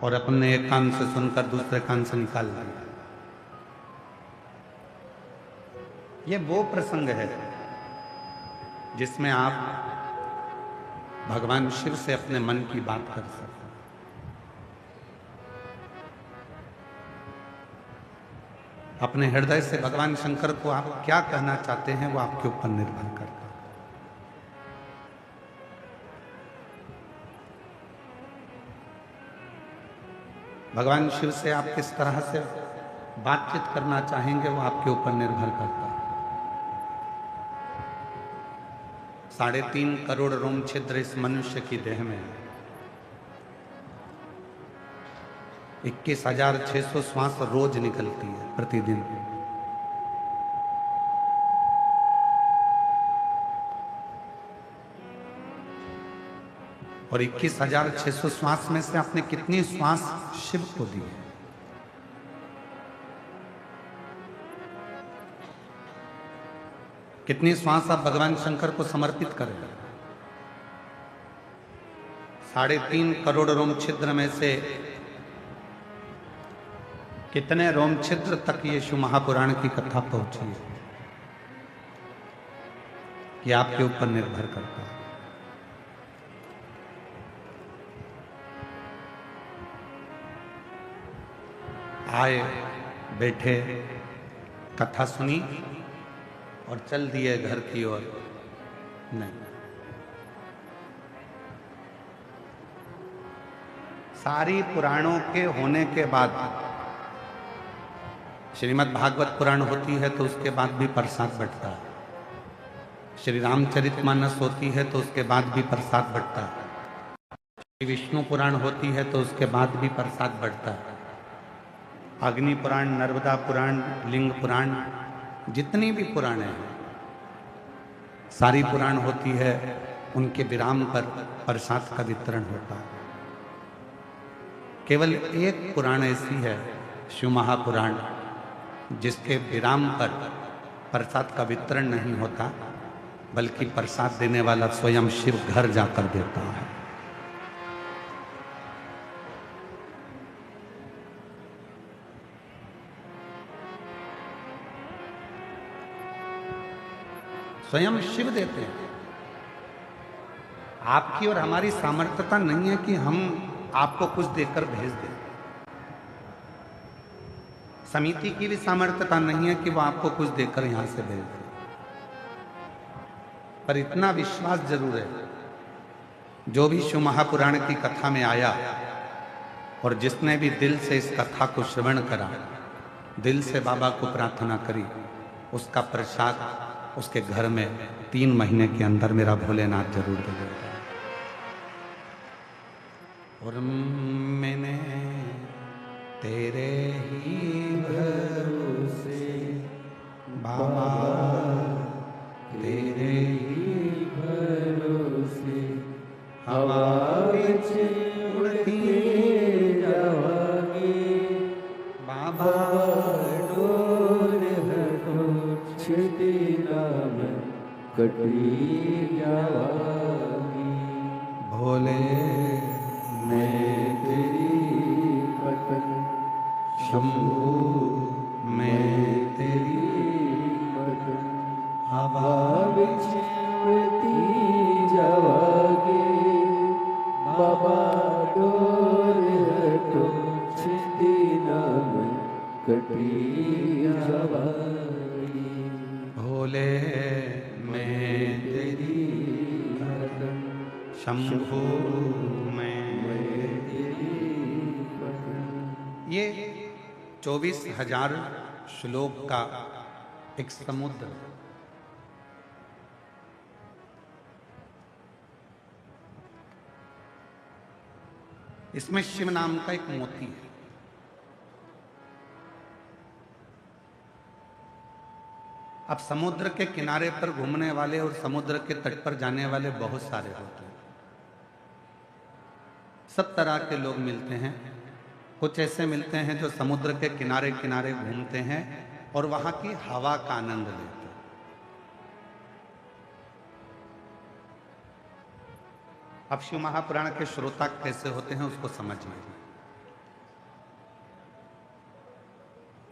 और अपने एक कान से सुनकर दूसरे कान से निकाल दिया। ये वो प्रसंग है जिसमें आप भगवान शिव से अपने मन की बात कर सकते हैं। अपने हृदय से भगवान शंकर को आप क्या कहना चाहते हैं वो आपके ऊपर निर्भर करता है। भगवान शिव से आप किस तरह से बातचीत करना चाहेंगे वो आपके ऊपर निर्भर करता है। 3.5 करोड़ रोम छिद्र इस मनुष्य की देह में है। 21,600 श्वास रोज निकलती है प्रतिदिन। और 21,600 श्वास में से आपने कितनी श्वास शिव को दी है? कितनी श्वास आप भगवान शंकर को समर्पित करें? 3.5 करोड़ रोम छिद्र में से कितने रोम छिद्र तक ये शिव महापुराण की कथा पहुंची है, ये आपके ऊपर निर्भर करता है। आए, बैठे, कथा सुनी और चल दिए घर की ओर। नहीं, सारी पुराणों के होने के बाद श्रीमद् भागवत पुराण होती है तो उसके बाद भी प्रसाद बंटता है। श्री रामचरितमानस होती है तो उसके बाद भी प्रसाद बंटता है। श्री विष्णु पुराण होती है तो उसके बाद भी प्रसाद बंटता है। अग्नि पुराण, नर्मदा पुराण, लिंग पुराण, जितनी भी पुराण हैं, सारी पुराण होती है, उनके विराम पर प्रसाद का वितरण होता है। केवल एक पुराण ऐसी है, शिव महापुराण, जिसके विराम पर प्रसाद का वितरण नहीं होता, बल्कि प्रसाद देने वाला स्वयं शिव घर जाकर देता है। स्वयं शिव देते हैं। आपकी और हमारी सामर्थ्यता नहीं है कि हम आपको कुछ देकर भेज दें। समिति की भी सामर्थ्यता नहीं है कि वो आपको कुछ देकर यहां से भेज दे। पर इतना विश्वास जरूर है, जो भी शिव महापुराण की कथा में आया और जिसने भी दिल से इस कथा को श्रवण करा, दिल से बाबा को प्रार्थना करी, उसका प्रसाद उसके घर में 3 महीने के अंदर मेरा भोलेनाथ जरूर दे देगा। और मैंने तेरे ही भरोसे बाबा, तेरे ही भरोसे हवा विच उड़ती जावांगी बाबा, डोर हटो छिड़ी नाम कटी जावांगी। भोले मैं तेरी पतन, शंभू मैं तेरी पतन, हवा विच उड़ती जावांगी बाबा, डोर हटो छिड़ी नाम कटी जावांगी। भोले मैं तेरी पतन, शंभू मैं तेरी पतन। ये 24,000 श्लोक का एक समुद्र, इसमें शिव नाम का एक मोती है। अब समुद्र के किनारे पर घूमने वाले और समुद्र के तट पर जाने वाले बहुत सारे होते हैं। सब तरह के लोग मिलते हैं। कुछ ऐसे मिलते हैं जो समुद्र के किनारे किनारे घूमते हैं और वहां की हवा का आनंद लेते हैं। अब शिव महापुराण के श्रोता कैसे होते हैं उसको समझिए।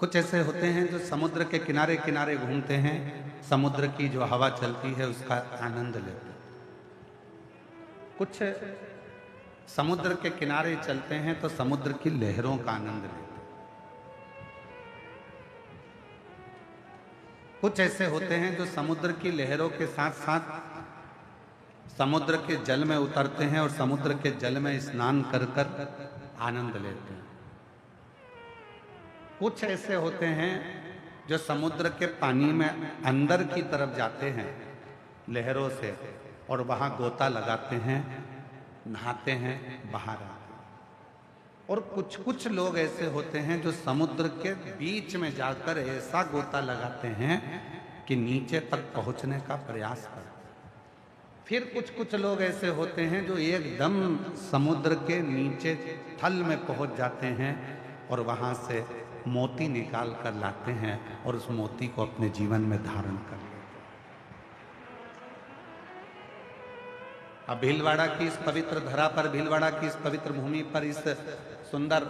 कुछ ऐसे होते हैं जो समुद्र के किनारे किनारे घूमते हैं, समुद्र की जो हवा चलती है उसका आनंद लेते हैं। कुछ समुद्र के किनारे चलते हैं तो समुद्र की लहरों का आनंद लेते हैं। कुछ ऐसे होते हैं जो समुद्र की लहरों के साथ साथ समुद्र के जल में उतरते हैं और समुद्र के जल में स्नान कर कर आनंद लेते हैं। कुछ ऐसे होते हैं जो समुद्र के पानी में अंदर की तरफ जाते हैं लहरों से और वहां गोता लगाते हैं, नहाते हैं, बाहर आते हैं। और कुछ कुछ लोग ऐसे होते हैं जो समुद्र के बीच में जाकर ऐसा गोता लगाते हैं कि नीचे तक पहुंचने का प्रयास करते हैं। फिर कुछ कुछ लोग ऐसे होते हैं जो एकदम समुद्र के नीचे थल में पहुंच जाते हैं और वहां से मोती निकाल कर लाते हैं और उस मोती को अपने जीवन में धारण कर लेते हैं। अब भीलवाड़ा की इस पवित्र धरा पर, भीलवाड़ा की इस पवित्र भूमि पर, इस सुंदर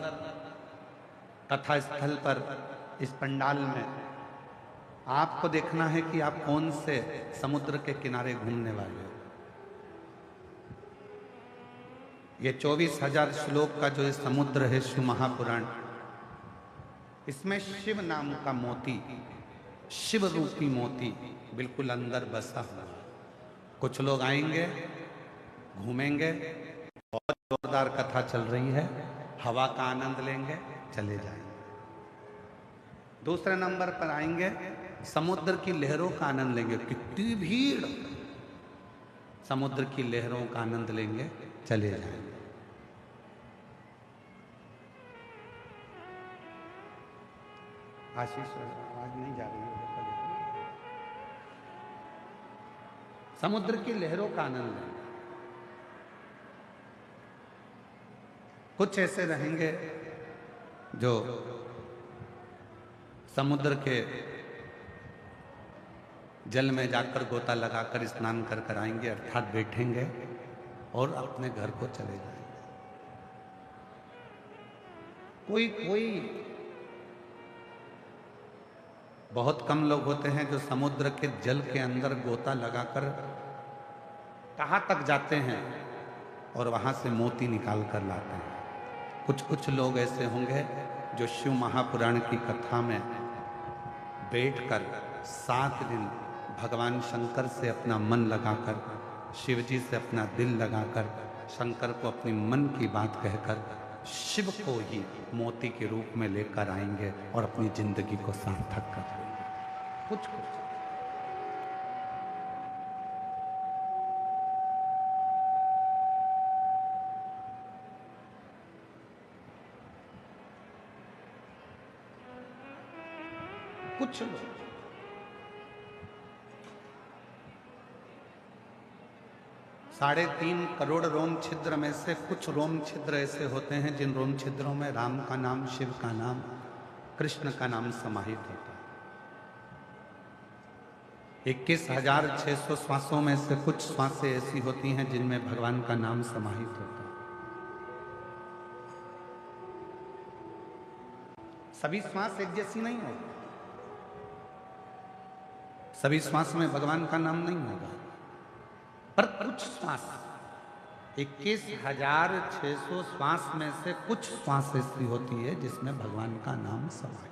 कथा स्थल पर, इस पंडाल में आपको देखना है कि आप कौन से समुद्र के किनारे घूमने वाले हो। ये 24,000 श्लोक का जो ये समुद्र है शिव महापुराण, इसमें शिव नाम का मोती, शिव रूपी मोती बिल्कुल अंदर बसा हुआ। कुछ लोग आएंगे, घूमेंगे, बहुत जोरदार कथा चल रही है, हवा का आनंद लेंगे, चले जाएंगे। दूसरे नंबर पर आएंगे, समुद्र की लहरों का आनंद लेंगे, कितनी भीड़, समुद्र की लहरों का आनंद लेंगे, चले जाएंगे। आशीष आवाज नहीं जा रही है। समुद्र की लहरों का आनंद लेंगे। कुछ ऐसे रहेंगे जो समुद्र के जल में जाकर गोता लगाकर स्नान कर कर आएंगे, अर्थात बैठेंगे और अपने घर को चले जाएंगे। कोई कोई बहुत कम लोग होते हैं जो समुद्र के जल के अंदर गोता लगाकर कहाँ तक जाते हैं और वहां से मोती निकाल कर लाते हैं। कुछ कुछ लोग ऐसे होंगे जो शिव महापुराण की कथा में बैठकर 7 दिन भगवान शंकर से अपना मन लगाकर, शिव जी से अपना दिल लगाकर, शंकर को अपनी मन की बात कहकर शिव को ही मोती के रूप में लेकर आएंगे और अपनी जिंदगी को सार्थक कर देंगे। कुछ कुछ कुछ लोग 3.5 करोड़ रोम छिद्र में से कुछ रोम छिद्र ऐसे होते हैं जिन रोम छिद्रों में राम का नाम, शिव का नाम, कृष्ण का नाम समाहित होता है। 21,600 श्वासों में से कुछ श्वासें ऐसी होती हैं जिनमें भगवान का नाम समाहित होता है। सभी श्वास एक जैसी नहीं होगी, सभी श्वास में भगवान का नाम नहीं होगा, पर कुछ श्वास 21,600 श्वास में से कुछ श्वास ऐसी होती है जिसमें भगवान का नाम समाहित है।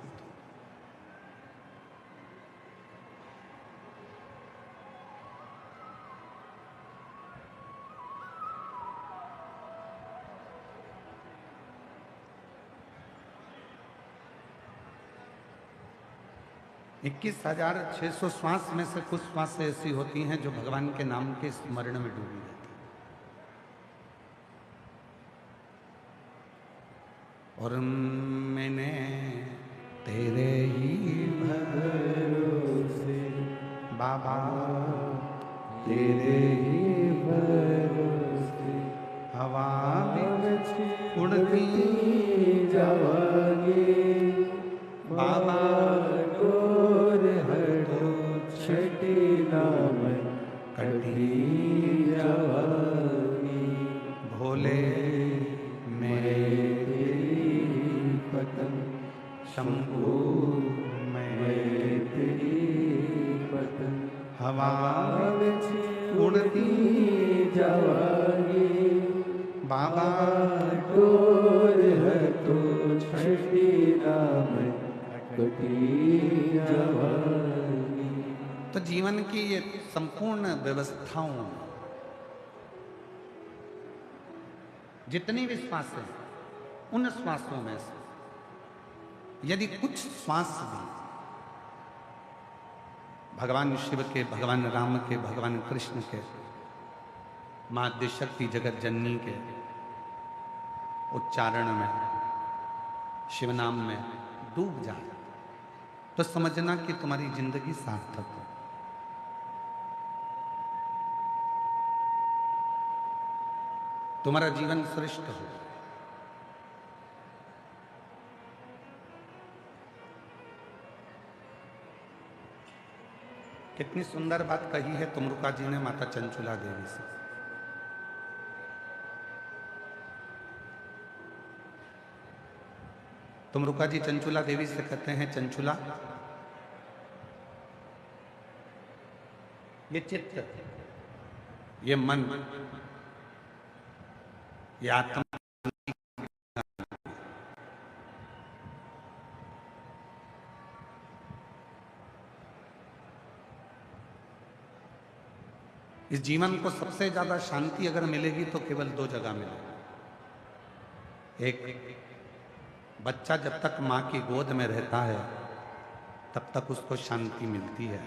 इक्कीस 21,600 श्वास में से कुछ श्वास ऐसी होती हैं जो भगवान के नाम के स्मरण में डूबी रहती है। और मैंने तेरे ही भरोसे बाबा, तेरे ही भरोसे हवा में उड़ती जावांगी बाबा, छठी नाम कटी जवानी भोले मेरी पतंग शंभु मैत्री पतन हवा उड़ती जावागी बाबा डोर है तो छठी नाम कटी जावागी। तो जीवन की ये संपूर्ण व्यवस्थाओं जितनी भी श्वास है, उन श्वासों में से यदि कुछ श्वास भी भगवान शिव के, भगवान राम के, भगवान कृष्ण के, मां आद्यशक्ति जगत जननी के उच्चारण में, शिव नाम में डूब जाए तो समझना कि तुम्हारी जिंदगी सार्थक है। तुम्हारा जीवन श्रेष्ठ हो। कितनी सुंदर बात कही है तुमरुका जी ने माता चंचुला देवी से। तुमरुका जी चंचुला देवी से कहते हैं, चंचुला ये चित्त, ये मन, ये आत्मा इस जीवन को सबसे ज्यादा शांति अगर मिलेगी तो केवल दो जगह मिलेगी। एक, बच्चा जब तक मां की गोद में रहता है तब तक उसको शांति मिलती है,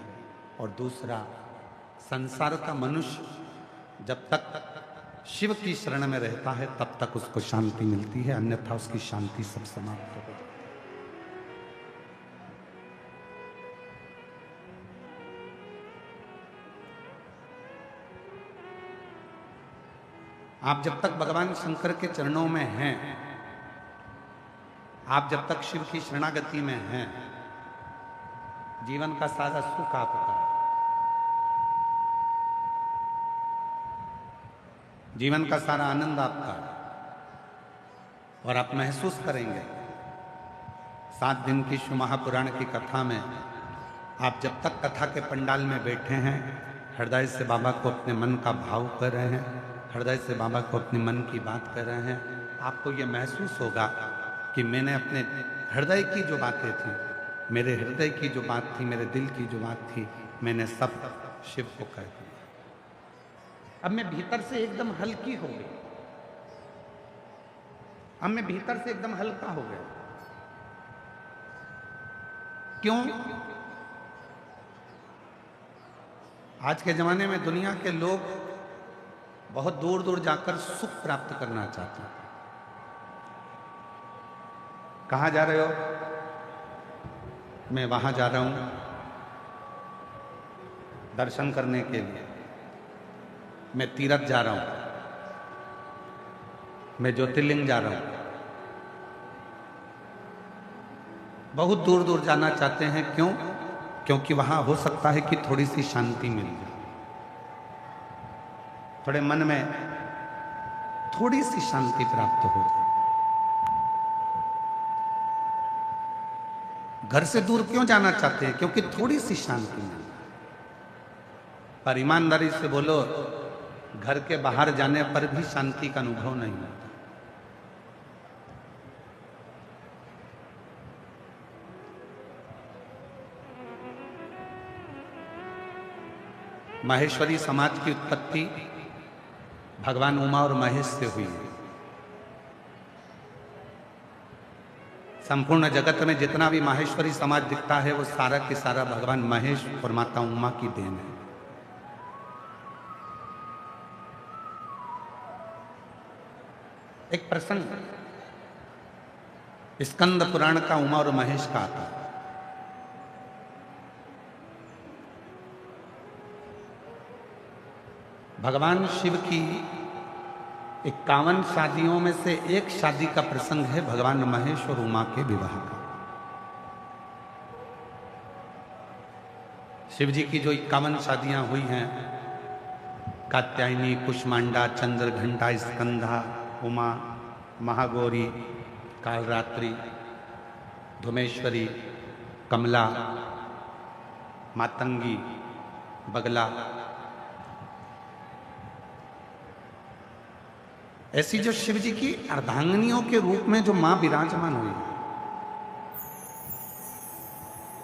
और दूसरा, संसार का मनुष्य जब तक शिव की शरण में रहता है तब तक उसको शांति मिलती है, अन्यथा उसकी शांति सब समाप्त हो जाती है। आप जब तक भगवान शंकर के चरणों में हैं, आप जब तक शिव की शरणागति में हैं, जीवन का सारा सुख आपका है, जीवन का सारा आनंद आपका है। और आप महसूस करेंगे 7 दिन की शिव महापुराण की कथा में, आप जब तक कथा के पंडाल में बैठे हैं, हृदय से बाबा को अपने मन का भाव कर रहे हैं, हृदय से बाबा को अपने मन की बात कर रहे हैं, आपको ये महसूस होगा कि मैंने अपने हृदय की जो बातें थी, मेरे हृदय की जो बात थी, मेरे दिल की जो बात थी, मैंने सब शिव को कह दिया। अब मैं भीतर से एकदम हल्की हो गई, अब मैं भीतर से एकदम हल्का हो गया। क्यों? आज के जमाने में दुनिया के लोग बहुत दूर दूर जाकर सुख प्राप्त करना चाहते हैं। कहाँ जा रहे हो? मैं वहां जा रहा हूं दर्शन करने के लिए, मैं तीर्थ जा रहा हूं, मैं ज्योतिर्लिंग जा रहा हूं। बहुत दूर दूर जाना चाहते हैं। क्यों? क्योंकि वहां हो सकता है कि थोड़ी सी शांति मिल जाए, थोड़े मन में थोड़ी सी शांति प्राप्त हो जाए। घर से दूर क्यों जाना चाहते हैं? क्योंकि थोड़ी सी शांति मिल जाए। पर ईमानदारी से बोलो, घर के बाहर जाने पर भी शांति का अनुभव नहीं होता। माहेश्वरी समाज की उत्पत्ति भगवान उमा और महेश से हुई है। संपूर्ण जगत में जितना भी माहेश्वरी समाज दिखता है वो सारा के सारा भगवान महेश और माता उमा की देन है। एक प्रसंग स्कंद पुराण का उमा और महेश का आता है। भगवान शिव की 51 शादियों में से एक शादी का प्रसंग है भगवान महेश और उमा के विवाह का। शिव जी की जो 51 शादियां हुई हैं, कात्यायनी, कुष्मांडा, चंद्रघंटा, स्कंधा, उमा, महागौरी, कालरात्रि, धुमेश्वरी, कमला, मातंगी, बगला, ऐसी जो शिव जी की अर्धांगिनियों के रूप में जो मां विराजमान हुई,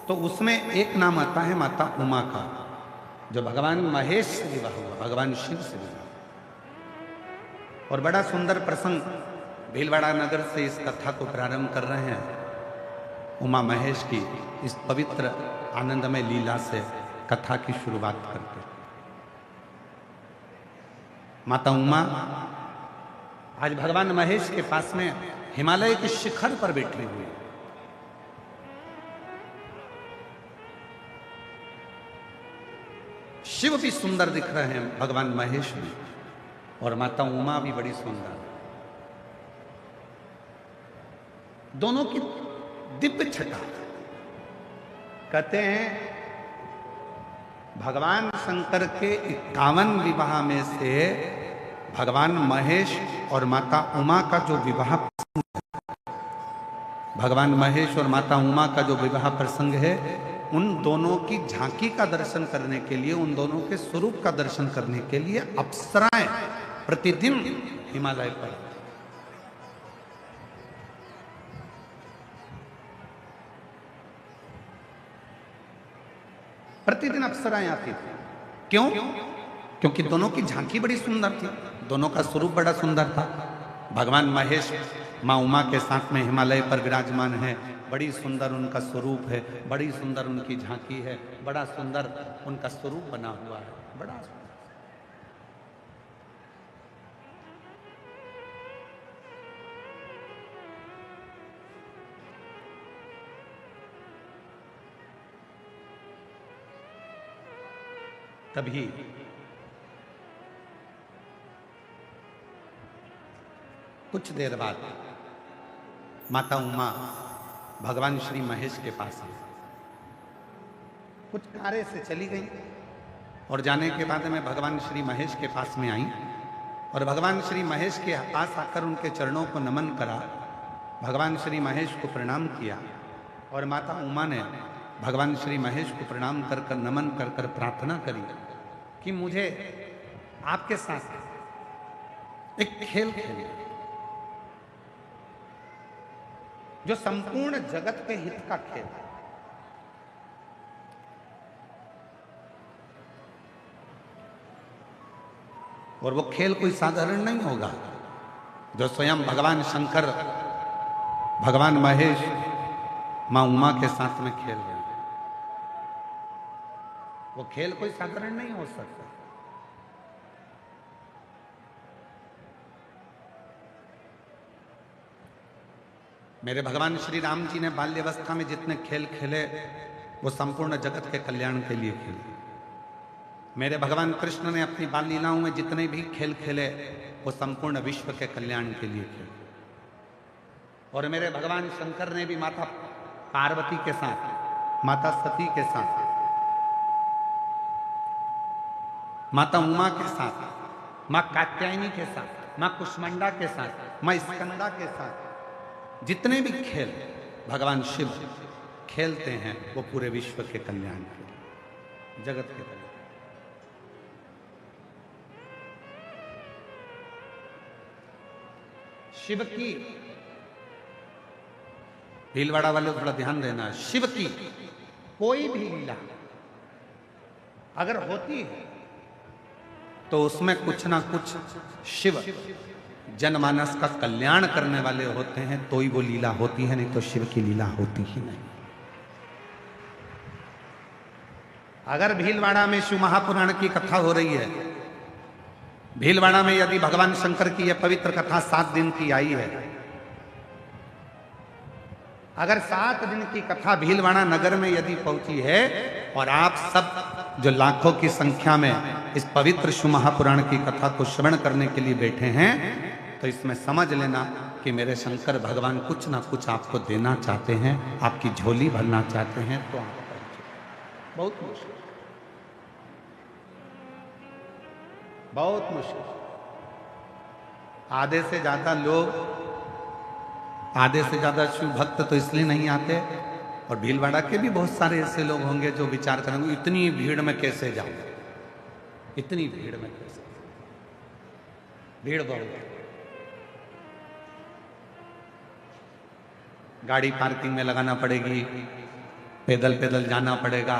तो उसमें एक नाम आता है माता उमा का, जो भगवान महेश से विवाह हुआ, भगवान शिव से विवाह। और बड़ा सुंदर प्रसंग, भीलवाड़ा नगर से इस कथा को प्रारंभ कर रहे हैं। उमा महेश की इस पवित्र आनंदमय लीला से कथा की शुरुआत करते हैं। माता उमा आज भगवान महेश के पास में हिमालय के शिखर पर बैठी हुई है। शिव भी सुंदर दिख रहे हैं, भगवान महेश भी, और माता उमा भी बड़ी सुंदर। दोनों की दिव्य छटा। कहते हैं भगवान शंकर के 51 विवाह में से भगवान महेश और माता उमा का जो विवाह प्रसंग है, भगवान महेश और माता उमा का जो विवाह प्रसंग है, उन दोनों की झांकी का दर्शन करने के लिए, उन दोनों के स्वरूप का दर्शन करने के लिए अप्सराएं प्रतिदिन हिमालय पर, प्रतिदिन अप्सराएं आती थी। क्यों? क्योंकि दोनों की झांकी बड़ी सुंदर थी, दोनों का स्वरूप बड़ा सुंदर था। भगवान महेश माँ उमा के साथ में हिमालय पर विराजमान है, बड़ी सुंदर उनका स्वरूप है, बड़ी सुंदर उनकी झांकी है, बड़ा सुंदर उनका स्वरूप बना हुआ है, बड़ा सुंदर। तभी कुछ देर बाद माता उमा भगवान श्री महेश के पास आई, कुछ कार्य से चली गई, और जाने के बाद में भगवान श्री महेश के पास में आई, और भगवान श्री महेश के पास आकर उनके चरणों को नमन करा, भगवान श्री महेश को प्रणाम किया, और माता उमा ने भगवान श्री महेश को प्रणाम कर कर, नमन कर कर प्रार्थना करी कि मुझे आपके साथ एक खेल खेलिए जो संपूर्ण जगत के हित का खेल है। और वो खेल कोई साधारण नहीं होगा, जो स्वयं भगवान शंकर, भगवान महेश मां उमा के साथ में खेल रहे हैं। वो खेल कोई साधारण नहीं हो सकता। मेरे भगवान श्री राम जी ने बाल्यावस्था में जितने खेल खेले, वो संपूर्ण जगत के कल्याण के लिए खेले। मेरे भगवान कृष्ण ने अपनी बाल लीलाओं में जितने भी खेल खेले, वो संपूर्ण विश्व के कल्याण के लिए खेले। और मेरे भगवान शंकर ने भी माता पार्वती के साथ, माता सती के साथ, माता उमा के साथ, मां कात्यायनी के साथ, मां कुष्मांडा के साथ, मां स्कंदा के साथ जितने भी खेल भगवान शिव खेलते हैं, वो पूरे विश्व के कल्याण के लिए, जगत के कल्याण। शिव की, भीलवाड़ा वाले थोड़ा ध्यान देना, शिव की कोई भी लीला अगर होती है तो उसमें कुछ ना कुछ शिव जनमानस का कल्याण करने वाले होते हैं, तो ही वो लीला होती है, नहीं तो शिव की लीला होती ही नहीं। अगर भीलवाड़ा में शिव महापुराण की कथा हो रही है, भीलवाड़ा में यदि भगवान शंकर की यह पवित्र कथा 7 दिन की आई है, अगर 7 दिन की कथा भीलवाड़ा नगर में यदि पहुंची है, और आप सब जो लाखों की संख्या में इस पवित्र शिव महापुराण की कथा को श्रवण करने के लिए बैठे हैं, तो इसमें समझ लेना कि मेरे शंकर भगवान कुछ ना कुछ आपको देना चाहते हैं, आपकी झोली भरना चाहते हैं। तो आप बहुत मुश्किल, बहुत मुश्किल। आधे से ज्यादा लोग आधे से ज्यादा शिव भक्त तो इसलिए नहीं आते, और भीलवाड़ा के भी बहुत सारे ऐसे लोग होंगे जो विचार करेंगे इतनी भीड़ में कैसे जाऊं, इतनी भीड़ में कैसे, भीड़ बहुत, गाड़ी पार्किंग में लगाना पड़ेगी, पैदल पैदल जाना पड़ेगा,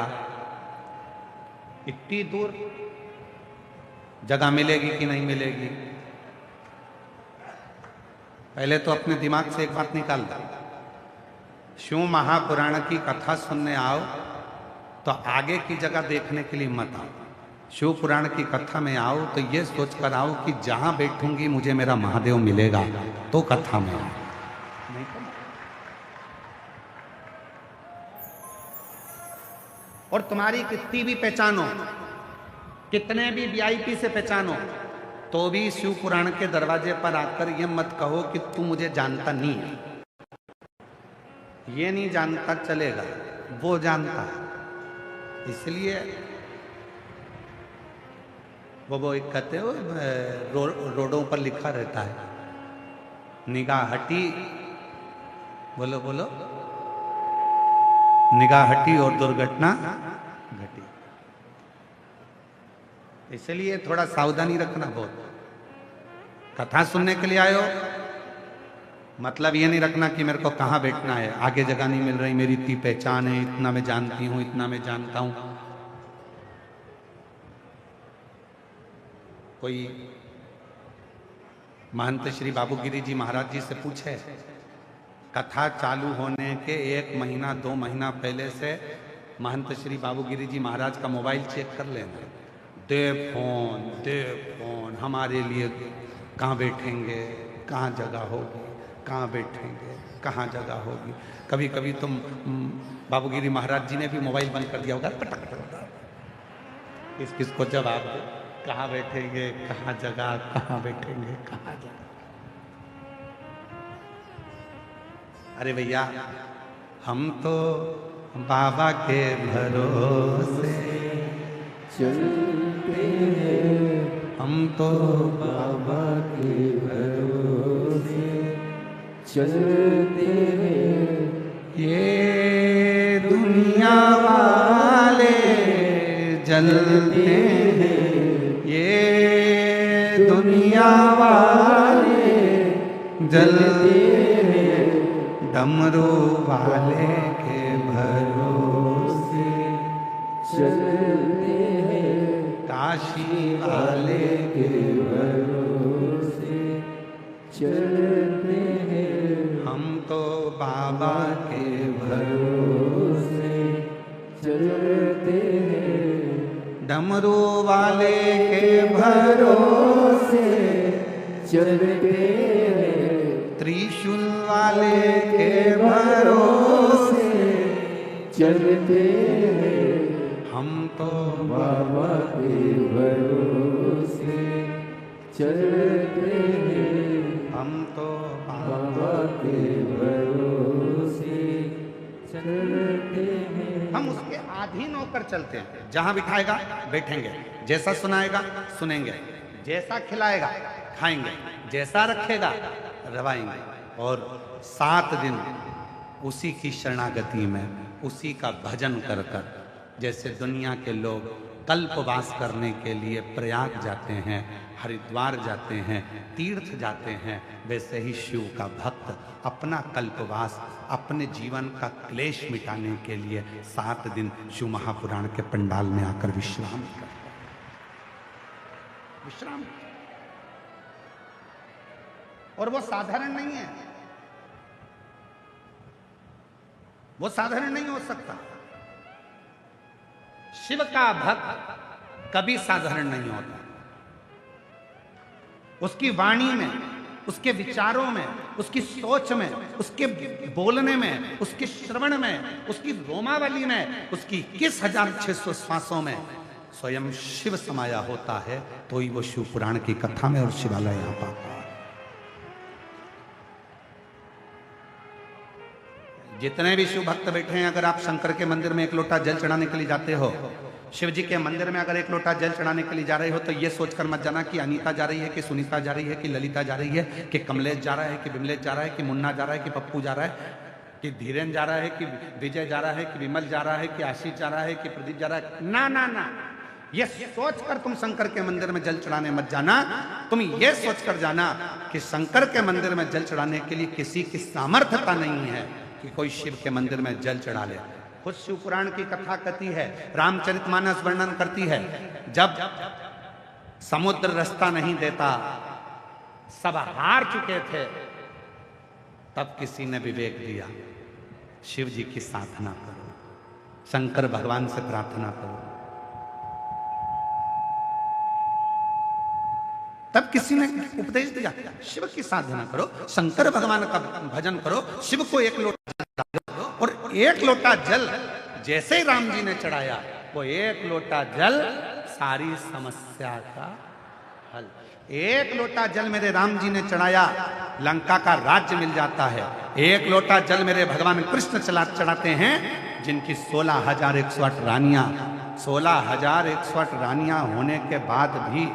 इतनी दूर जगह मिलेगी कि नहीं मिलेगी। पहले तो अपने दिमाग से एक बात निकाल दो, शिव महापुराण की कथा सुनने आओ तो आगे की जगह देखने के लिए मत आओ। शिव पुराण की कथा में आओ तो ये सोच कर आओ कि जहां बैठूंगी मुझे मेरा महादेव मिलेगा, तो कथा में आओ, नहीं तो। और तुम्हारी कितनी भी पहचानो, कितने भी वीआईपी से पहचानो, तो भी शिव पुराण के दरवाजे पर आकर ये मत कहो कि तू मुझे जानता नहीं है। ये नहीं जानता चलेगा, वो जानता। इसलिए वो एक कहते हो रोडों पर लिखा रहता है, निगाह हटी, बोलो बोलो, निगाह हटी और दुर्घटना घटी। इसलिए थोड़ा सावधानी रखना बहुत। कथा सुनने के लिए आए हो, मतलब ये नहीं रखना कि मेरे को कहाँ बैठना है, आगे जगह नहीं मिल रही, मेरी इतनी पहचान है, इतना मैं जानती हूं, इतना मैं जानता हूं। कोई महंत श्री बाबूगिरी जी महाराज जी से पूछे, कथा चालू होने के 1 महीना 2 महीना पहले से महंत श्री बाबूगिरी जी महाराज का मोबाइल चेक कर लेना, दे फोन, हमारे लिए कहाँ बैठेंगे, कहाँ जगह होगी, कहाँ बैठेंगे, कहाँ जगह होगी। कभी कभी तुम बाबूगिरी महाराज जी ने भी मोबाइल बंद कर दिया होगा, किस किस को जवाब दे, कहाँ बैठेंगे, कहाँ जगह, कहाँ बैठेंगे, कहाँ जगह। अरे भैया, हम तो बाबा के भरोसे चलते हैं, हम तो बाबा के भरोसे चलते हैं। ये दुनिया वाले जलते हैं, ये दुनिया वाले जलते हैं, डमरू वाले के भरोसे चलते हैं, काशी वाले के भरोसे चलते हैं। हम तो बाबा के भरोसे चलते हैं, डमरू वाले के भरोसे चलते हैं, त्रिशूल वाले के भरोसे चलते हैं। हम तो बाबा के भरोसे चलते हैं, हम तो बाबा के भरोसे चलते हैं। हम उसके अधीन होकर चलते हैं। जहां बिठाएगा बैठेंगे, जैसा सुनाएगा सुनेंगे, जैसा खिलाएगा खाएंगे, जैसा रखेगा रवाएंगे। और 7 दिन उसी की शरणागति में, उसी का भजन कर कर, जैसे दुनिया के लोग कल्पवास करने के लिए प्रयाग जाते हैं, हरिद्वार जाते हैं, तीर्थ जाते हैं, वैसे ही शिव का भक्त अपना कल्पवास, अपने जीवन का क्लेश मिटाने के लिए 7 दिन शिव महापुराण के पंडाल में आकर विश्राम करते हैं। विश्राम, और वो साधारण नहीं है, वो साधारण नहीं हो सकता। शिव का भक्त कभी साधारण नहीं होता। उसकी वाणी में, उसके विचारों में, उसकी सोच में, उसके बोलने में, उसके श्रवण में, उसकी रोमावली में, उसकी 21,600 श्वासों में स्वयं शिव समाया होता है, तो ही वो शिव पुराण की कथा में और शिवालय यहां पाता है। जितने भी शिव भक्त बैठे हैं, अगर आप शंकर के मंदिर में 1 लोटा जल चढ़ाने के लिए जाते हो शिव जी के मंदिर में अगर एक लोटा जल चढ़ाने के लिए जा रहे हो तो ये सोचकर मत जाना कि अनीता जा रही है, कि सुनीता जा रही है, कि ललिता जा रही है, कि कमलेश जा रहा है, कि विमलेश जा रहा है, कि मुन्ना जा रहा है, कि पप्पू जा रहा है, कि धीरेन जा रहा है, कि विजय जा रहा है, कि विमल जा रहा है, कि आशीष जा रहा है, कि प्रदीप जा रहा है। ना ना ना, ये सोचकर तुम शंकर के मंदिर में जल चढ़ाने मत जाना। तुम ये सोचकर जाना कि शंकर के मंदिर में जल चढ़ाने के लिए किसी की सामर्थ्यता नहीं है कि कोई शिव के मंदिर में जल चढ़ा ले। खुद शिव पुराण की कथा कहती है, रामचरितमानस वर्णन करती है, जब समुद्र रास्ता नहीं देता, सब हार चुके थे, तब किसी ने विवेक दिया, शिव जी की साधना करो, शंकर भगवान से प्रार्थना करो। तब किसी ने उपदेश दिया, शिव की साधना करो, शंकर भगवान का भजन करो, शिव को एक लोटा जल दो। और एक लोटा जल जैसे ही राम जी ने चढ़ाया, वो एक लोटा जल सारी समस्या का हल। एक लोटा जल मेरे राम जी ने चढ़ाया, लंका का राज्य मिल जाता है। एक लोटा जल मेरे भगवान कृष्ण चढ़ाते हैं, जिनकी 16,108 रानियां, 16,108 रानियां होने के बाद भी,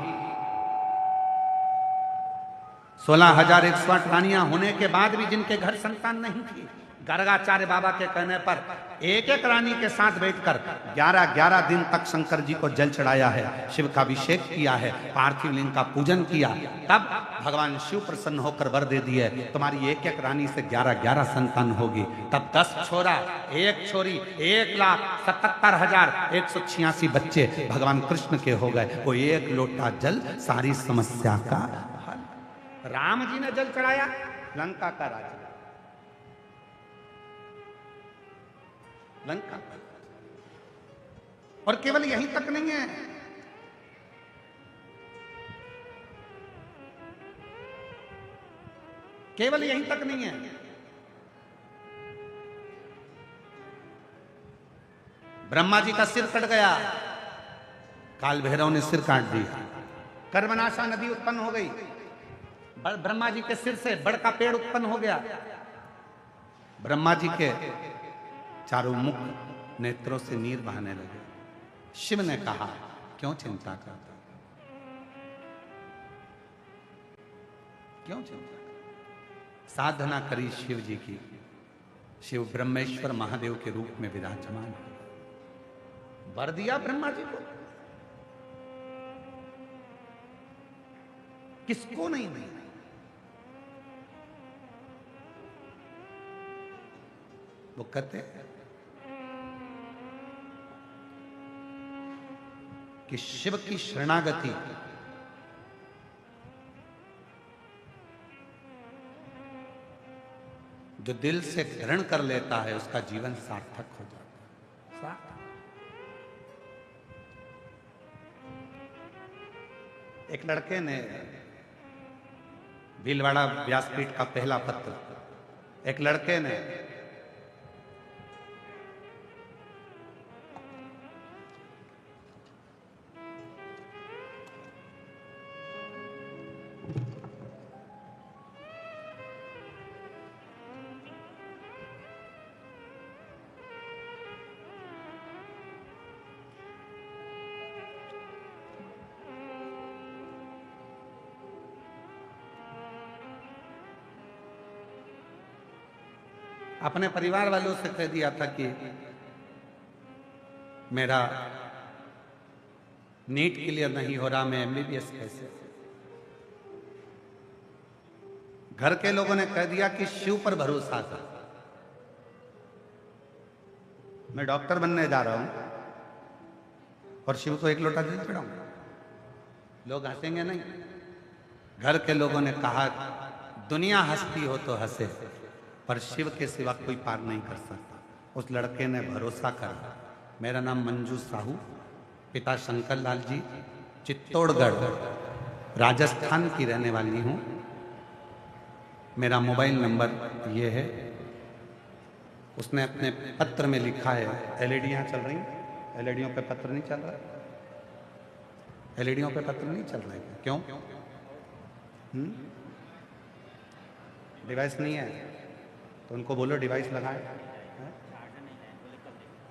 16,108 रानियां होने के बाद भी जिनके घर संतान नहीं थी, गर्गाचार्य बाबा के कहने पर एक एक रानी के साथ बैठकर 11-11 दिन तक शंकर जी को जल चढ़ाया है, शिव का अभिषेक किया है, पार्थिव लिंग का पूजन किया। तब भगवान शिव प्रसन्न होकर वर दे दिए, तुम्हारी एक एक रानी से 11-11 संतान होगी। तब 10 छोरा, 1 छोरी, 1,77,186 बच्चे भगवान कृष्ण के हो गए। वो एक लोटा जल सारी समस्या का हल। राम जी ने जल चढ़ाया, लंका का राज्य, लंका। और केवल यहीं तक नहीं है, केवल यहीं तक नहीं है, ब्रह्मा जी का सिर कट गया, काल भैरव ने सिर काट दिया, कर्मनाशा नदी उत्पन्न हो गई, ब्रह्मा जी के सिर से बड़ का पेड़ उत्पन्न हो गया। ब्रह्मा जी के चारों मुख नेत्रों से नीर बहने लगे। शिव ने कहा, क्यों चिंता करता, क्यों चिंता करता? साधना करी शिव जी की। शिव ब्रह्मेश्वर महादेव के रूप में विराजमान है। वर दिया ब्रह्मा जी को, किसको नहीं दिया? वो कहते कि शिव की शरणागति जो दिल से ग्रहण कर लेता है, उसका जीवन सार्थक हो जाता है। एक लड़के ने भीलवाड़ा व्यासपीठ का पहला पत्र, एक लड़के ने अपने परिवार वालों से कह दिया था कि मेरा नीट क्लियर नहीं हो रहा, मैं एमबीबीएस कैसे। घर के लोगों ने कह दिया कि शिव पर भरोसा कर, मैं डॉक्टर बनने जा रहा हूं और शिव को एक लोटा जल चढ़ाऊंगा। लोग हंसेंगे नहीं। घर के लोगों ने कहा, दुनिया हंसती हो तो हंसे, पर शिव के सिवा कोई पार नहीं कर सकता। उस लड़के ने भरोसा करा। मेरा नाम मंजू साहू, पिता शंकर लाल जी, चित्तौड़गढ़ राजस्थान की रहने वाली हूँ। मेरा मोबाइल नंबर ये है। उसने अपने पत्र में लिखा है, एलईडियाँ चल रही, एलईडियों पे पत्र नहीं चल रहा, एलईडियों पे पत्र नहीं चल रहे, क्यों? डिवाइस नहीं है तो उनको बोलो डिवाइस लगाए।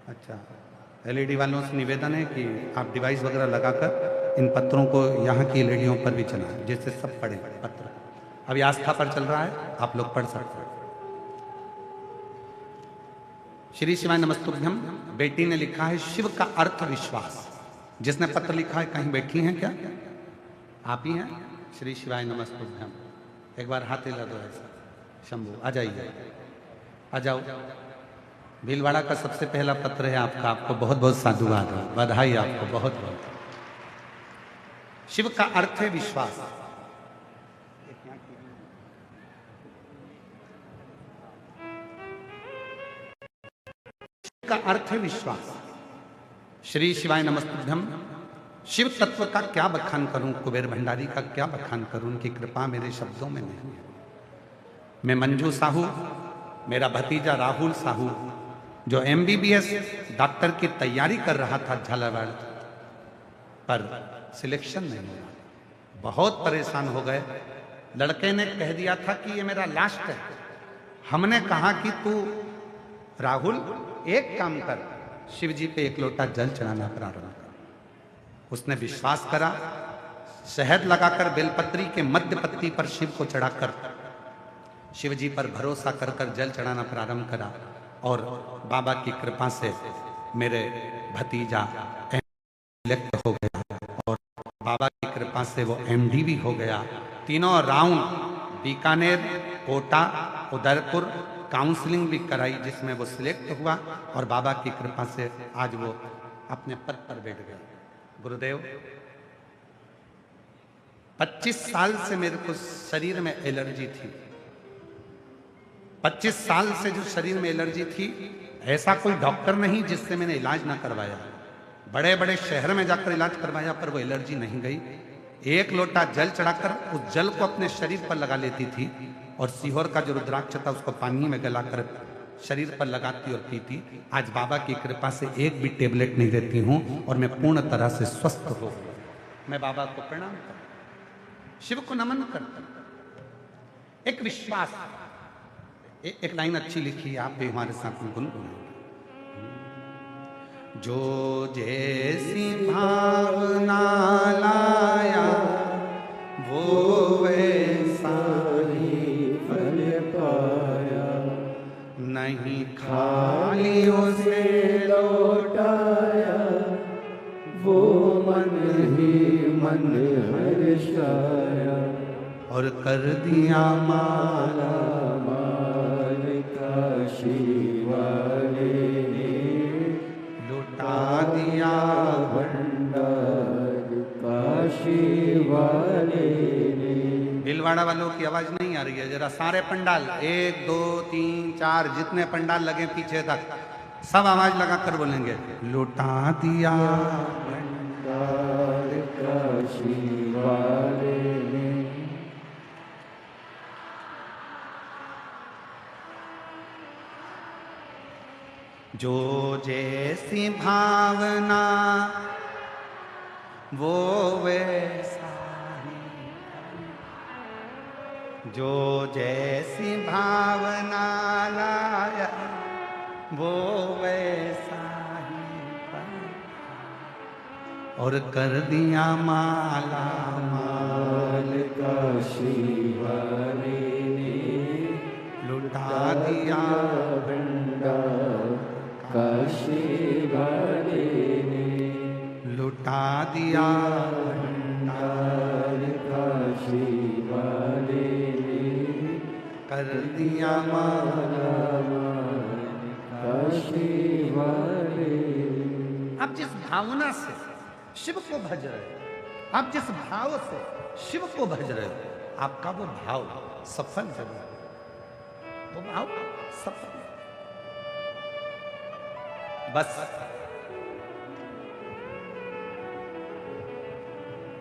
अच्छा, एलईडी वालों से निवेदन है कि आप डिवाइस वगैरह लगाकर इन पत्रों को यहाँ की एलईडियों पर भी चलाएं, जिससे सब पढ़ें पत्र। अभी आस्था पर चल रहा है, आप लोग पढ़ सकते हैं। श्री शिवाय नमस्तुभ्यम। बेटी ने लिखा है शिव का अर्थ विश्वास। जिसने पत्र लिखा है कहीं बैठी हैं क्या? आप ही हैं? श्री शिवाय नमस्तुभ्यम। एक बार हाथ हिला दो ऐसा। शंभू आ जाइए, आ जाओ। भीलवाड़ा का सबसे पहला पत्र है आपका, आपको बहुत बहुत साधुवाद, बधाई आपको बहुत बहुत। शिव का अर्थ है विश्वास। शिव का अर्थ है विश्वास। श्री शिवाय नमस्तुभ्यम। शिव तत्व का क्या बखान करूं, कुबेर भंडारी का क्या बखान करूं, उनकी कृपा मेरे शब्दों में नहीं है। मैं मंजू साहू, मेरा भतीजा राहुल साहू जो MBBS डॉक्टर की तैयारी कर रहा था झालावाड़, पर सिलेक्शन नहीं हुआ, बहुत परेशान हो गए। लड़के ने कह दिया था कि ये मेरा लास्ट है। हमने कहा कि तू राहुल एक काम कर, शिव जी पे एक लोटा जल चढ़ाना प्रारंभ कर। उसने विश्वास करा, शहद लगाकर बेलपत्री के मध्य पत्ती पर शिव को चढ़ाकर शिव जी पर भरोसा कर कर जल चढ़ाना प्रारंभ करा, और बाबा की कृपा से मेरे भतीजा सिलेक्ट हो गया, और बाबा की कृपा से वो MD भी हो गया। तीनों राउंड बीकानेर, कोटा, उदयपुर काउंसलिंग भी कराई, जिसमें वो सिलेक्ट हुआ, और बाबा की कृपा से आज वो अपने पद पर बैठ गया। गुरुदेव, 25 साल से मेरे को शरीर में एलर्जी थी। 25 साल से जो शरीर में एलर्जी थी, ऐसा कोई डॉक्टर नहीं जिससे मैंने इलाज ना करवाया। बड़े बड़े शहर में जाकर इलाज करवाया, पर वो एलर्जी नहीं गई। एक लोटा जल चढ़ाकर उस जल को अपने शरीर पर लगा लेती थी, और सीहोर का जो रुद्राक्ष था उसको पानी में गलाकर शरीर पर लगाती और पीती। आज बाबा की कृपा से एक भी टेबलेट नहीं लेती हूं, और मैं पूर्ण तरह से स्वस्थ हो गया। मैं बाबा को प्रणाम करता, शिव को नमन करता। एक विश्वास, एक लाइन अच्छी लिखी है, आप भी हमारे साथ में गुनगुनाएं। जो जैसी भावना लाया वो वैसा ही फल पाया, नहीं खाली उसे लौटाया, वो मन ही मन हर्षाया, और कर दिया माला काशी वाले ने, लुटा दिया भंडार काशी वाले ने। भीलवाड़ा वालों की आवाज नहीं आ रही है, जरा सारे पंडाल 1 2 3 4 जितने पंडाल लगे पीछे तक सब आवाज लगाकर बोलेंगे, लुटा दिया भंडार काशी वाले ने। जो जैसी भावना वो वैसा ही, जो जैसी भावना लाया वो वैसा ही पाया, और कर दिया माला माल काशी वाले ने, लुटा दिया भंडार काशी वाले ने, लुटा दिया भंडार काशी वाले ने, कर दिया माला काशी वाले। आप जिस भावना से शिव को भज रहे हो, आप जिस भाव से शिव को भज रहे हो, आपका वो भाव सफल जरूर है, वो भाव सफल। बस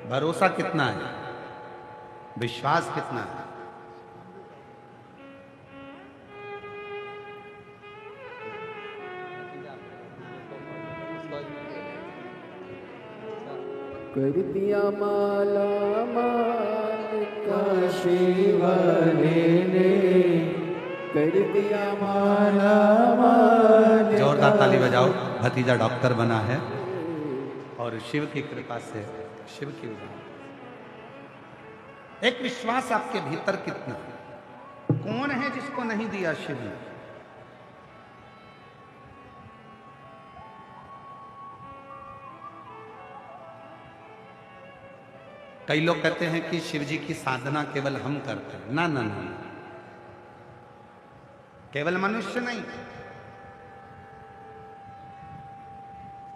भरोसा कितना है, विश्वास कितना है। कर दिया माला माल काशी वाले ने, कर दिया माला माल जोरदार ताली बजाओ। भतीजा डॉक्टर बना है और शिव की कृपा से शिव की उदाहरण। एक विश्वास आपके भीतर कितना, कौन है जिसको नहीं दिया शिव ने? कई लोग कहते हैं कि शिव जी की साधना केवल हम करते हैं। ना ना ना, केवल मनुष्य नहीं,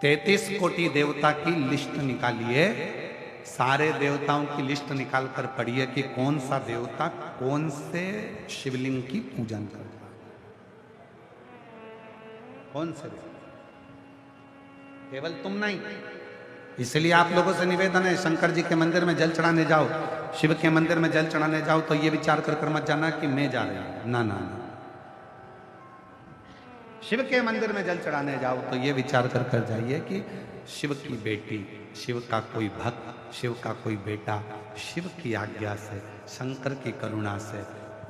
33 कोटि देवता की लिस्ट निकालिए, सारे देवताओं की लिस्ट निकाल कर पढ़िए कि कौन सा देवता कौन से शिवलिंग की पूजन करता है, कौन से देवता। केवल तुम नहीं। इसलिए आप लोगों से निवेदन है, शंकर जी के मंदिर में जल चढ़ाने जाओ, शिव के मंदिर में जल चढ़ाने जाओ तो ये विचार कर मत जाना कि मैं जा रहा हूं। ना ना ना, शिव के मंदिर में जल चढ़ाने जाओ तो ये विचार कर जाइए कि शिव की बेटी, शिव का कोई भक्त, शिव का कोई बेटा शिव की आज्ञा से, शंकर की करुणा से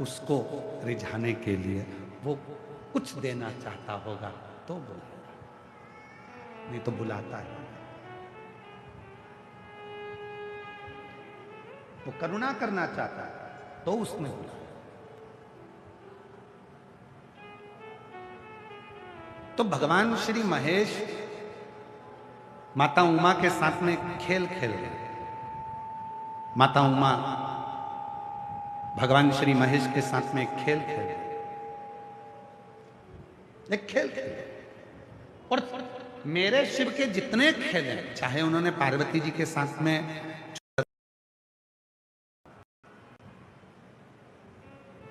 उसको रिझाने के लिए वो कुछ देना चाहता होगा तो बुलाएगा, नहीं तो बुलाता है। वो करुणा करना चाहता है तो उसने बुलाया। तो भगवान श्री महेश माता उमा के साथ में खेल खेल रहे। माता उमा भगवान श्री महेश के साथ में एक खेल खेल रहे, एक खेल खेल। और मेरे शिव के जितने खेल हैं, चाहे उन्होंने पार्वती जी के साथ में,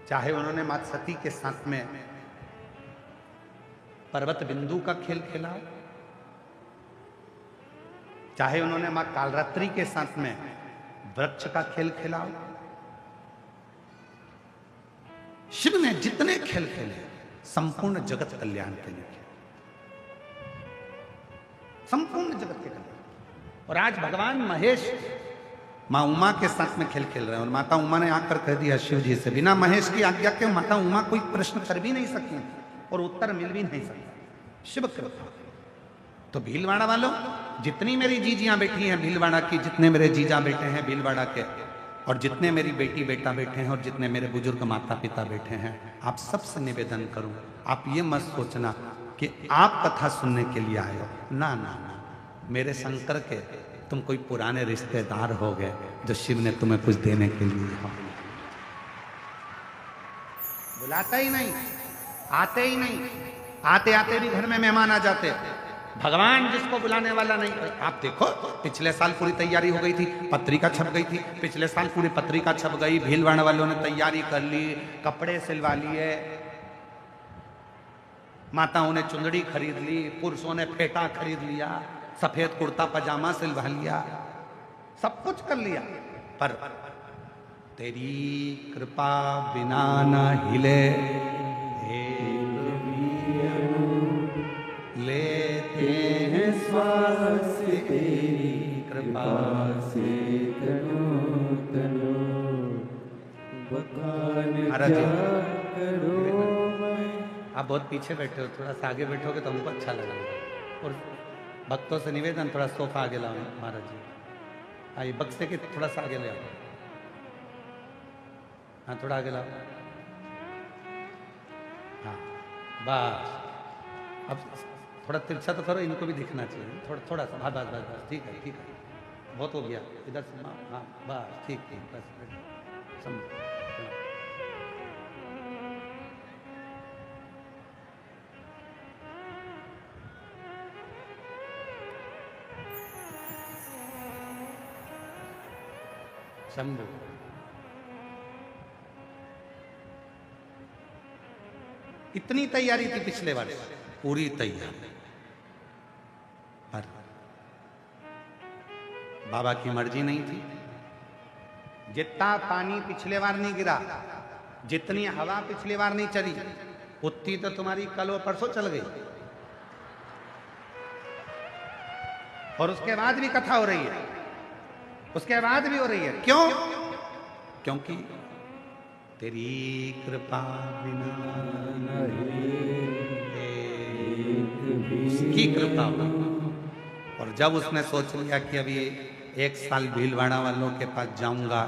चाहे उन्होंने माता सती के साथ में पर्वत बिंदु का खेल खेला, चाहे उन्होंने मां कालरात्रि के साथ में वृक्ष का खेल खेला, शिव ने जितने खेल खेले संपूर्ण जगत कल्याण के लिए खेले, संपूर्ण जगत के कल्याण। और आज भगवान महेश मां उमा के साथ में खेल खेल रहे हैं। और माता उमा ने आकर कह दिया शिव जी से, बिना महेश की आज्ञा के माता उमा कोई प्रश्न कर भी नहीं सकती और उत्तर मिल भी नहीं सकता। शिव कृपा। तो भीलवाड़ा वालों, जितनी मेरी जीजियां बैठी हैं भीलवाड़ा की, जितने मेरे जीजा बेटे हैं भीलवाड़ा के, और जितने मेरी बेटी बेटा बैठे हैं, और जितने मेरे बुजुर्ग माता पिता बैठे हैं, आप सबसे निवेदन करूं, आप ये मत सोचना कि आप कथा सुनने के लिए आए हो। ना ना ना, मेरे शंकर के तुम कोई पुराने रिश्तेदार हो गए जो शिव ने तुम्हें कुछ देने के लिए बुलाता ही नहीं, आते ही नहीं, आते आते भी घर में मेहमान आ जाते। भगवान जिसको बुलाने वाला नहीं। आप देखो, पिछले साल पूरी तैयारी हो गई थी, पत्रिका छप गई थी, पिछले साल पूरी पत्रिका छप गई, भीलवाड़ा वालों ने तैयारी कर ली, कपड़े सिलवा लिए, माताओं ने चुंदड़ी खरीद ली, पुरुषों ने फेटा खरीद लिया, सफेद कुर्ता पजामा सिलवा लिया, सब कुछ कर लिया, पर तेरी कृपा बिना न हिले लेते हैं श्वास तेरी कृपा से तनो तनो बखान महाराज जी, करो मैं। आप बहुत पीछे बैठे हो, थोड़ा सा आगे बैठोगे तो हमको अच्छा लगेगा। और भक्तों से निवेदन, थोड़ा सोफा आगे लाओ महाराज जी। आइए, बक्से के थोड़ा सा आगे ले आओ। हाँ, थोड़ा आगे लाओ। हाँ बस, अब थोड़ा तिरछा तो करो, इनको भी दिखना चाहिए, थोड़ा थोड़ा सा। हाँ बस बस बस, ठीक है ठीक है, बहुत हो गया, इधर से। हाँ बस, ठीक ठीक, बस समझ। शंभु, इतनी तैयारी थी पिछले वर्ष, पूरी तैयारी, पर बाबा की मर्जी नहीं थी। जितना पानी पिछले बार नहीं गिरा, जितनी हवा पिछली बार नहीं चली, उतनी तो तुम्हारी कल व परसों चल गई। और उसके बाद भी कथा हो रही है, उसके बाद भी हो रही है। क्यों? क्योंकि तेरी कृपा बिना एक भी किसकी कृपा हुई। और जब उसने सोच लिया कि अभी 1 साल भीलवाड़ा वालों के पास जाऊंगा,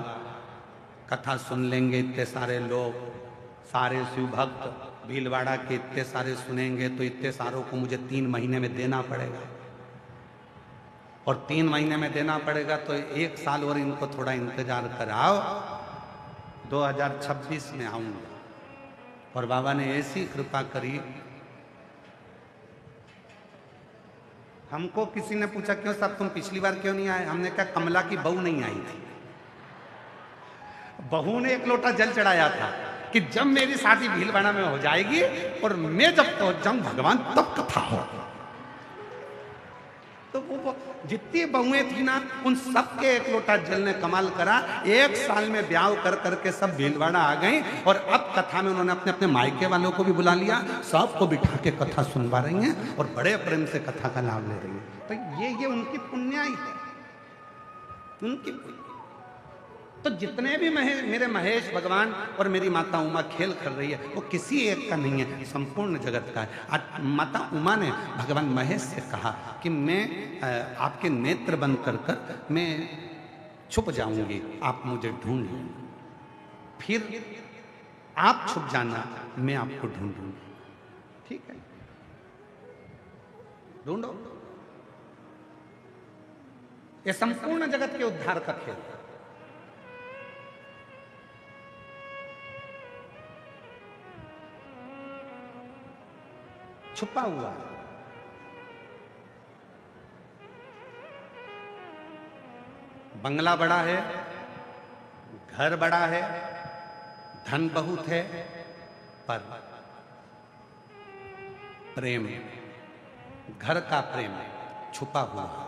कथा सुन लेंगे इतने सारे लोग, सारे शिव भक्त भीलवाड़ा के इतने सारे सुनेंगे, तो इतने सारों को मुझे 3 महीने में देना पड़ेगा, और 3 महीने में देना पड़ेगा तो 1 साल और इनको थोड़ा इंतजार कराओ, 2026 में आऊंगा। और बाबा ने ऐसी कृपा करी। हमको किसी ने पूछा क्यों साहब तुम पिछली बार क्यों नहीं आए? हमने कहा कमला की बहू नहीं आई थी, बहू ने 1 लोटा जल चढ़ाया था कि जब मेरी शादी भीलवाड़ा में हो जाएगी और मैं जब पहुंच जाऊं भगवान तब कथा हो। तो वो जितनी बहुएं थी ना, उन सबके 1 लोटा जल ने कमाल करा। 1 साल में ब्याह कर करके सब भीलवाड़ा आ गए, और अब कथा में उन्होंने अपने अपने मायके वालों को भी बुला लिया, सबको बिठा के कथा सुनवा रही हैं और बड़े प्रेम से कथा का लाभ ले रही हैं। तो ये उनकी पुण्याई है, उनकी। तो जितने भी मेरे महेश भगवान और मेरी माता उमा खेल कर रही है, वो किसी एक का नहीं है, संपूर्ण जगत का है। आज माता उमा ने भगवान महेश से कहा कि मैं आपके नेत्र बंद कर कर मैं छुप जाऊंगी, आप मुझे ढूंढ लेंगे, फिर आप छुप जाना, मैं आपको ढूंढूंगी। ठीक है, ढूंढो। ये संपूर्ण जगत के उद्धार का खेल है। छुपा हुआ है। बंगला बड़ा है, घर बड़ा है, धन बहुत है, पर प्रेम, घर का प्रेम छुपा हुआ है।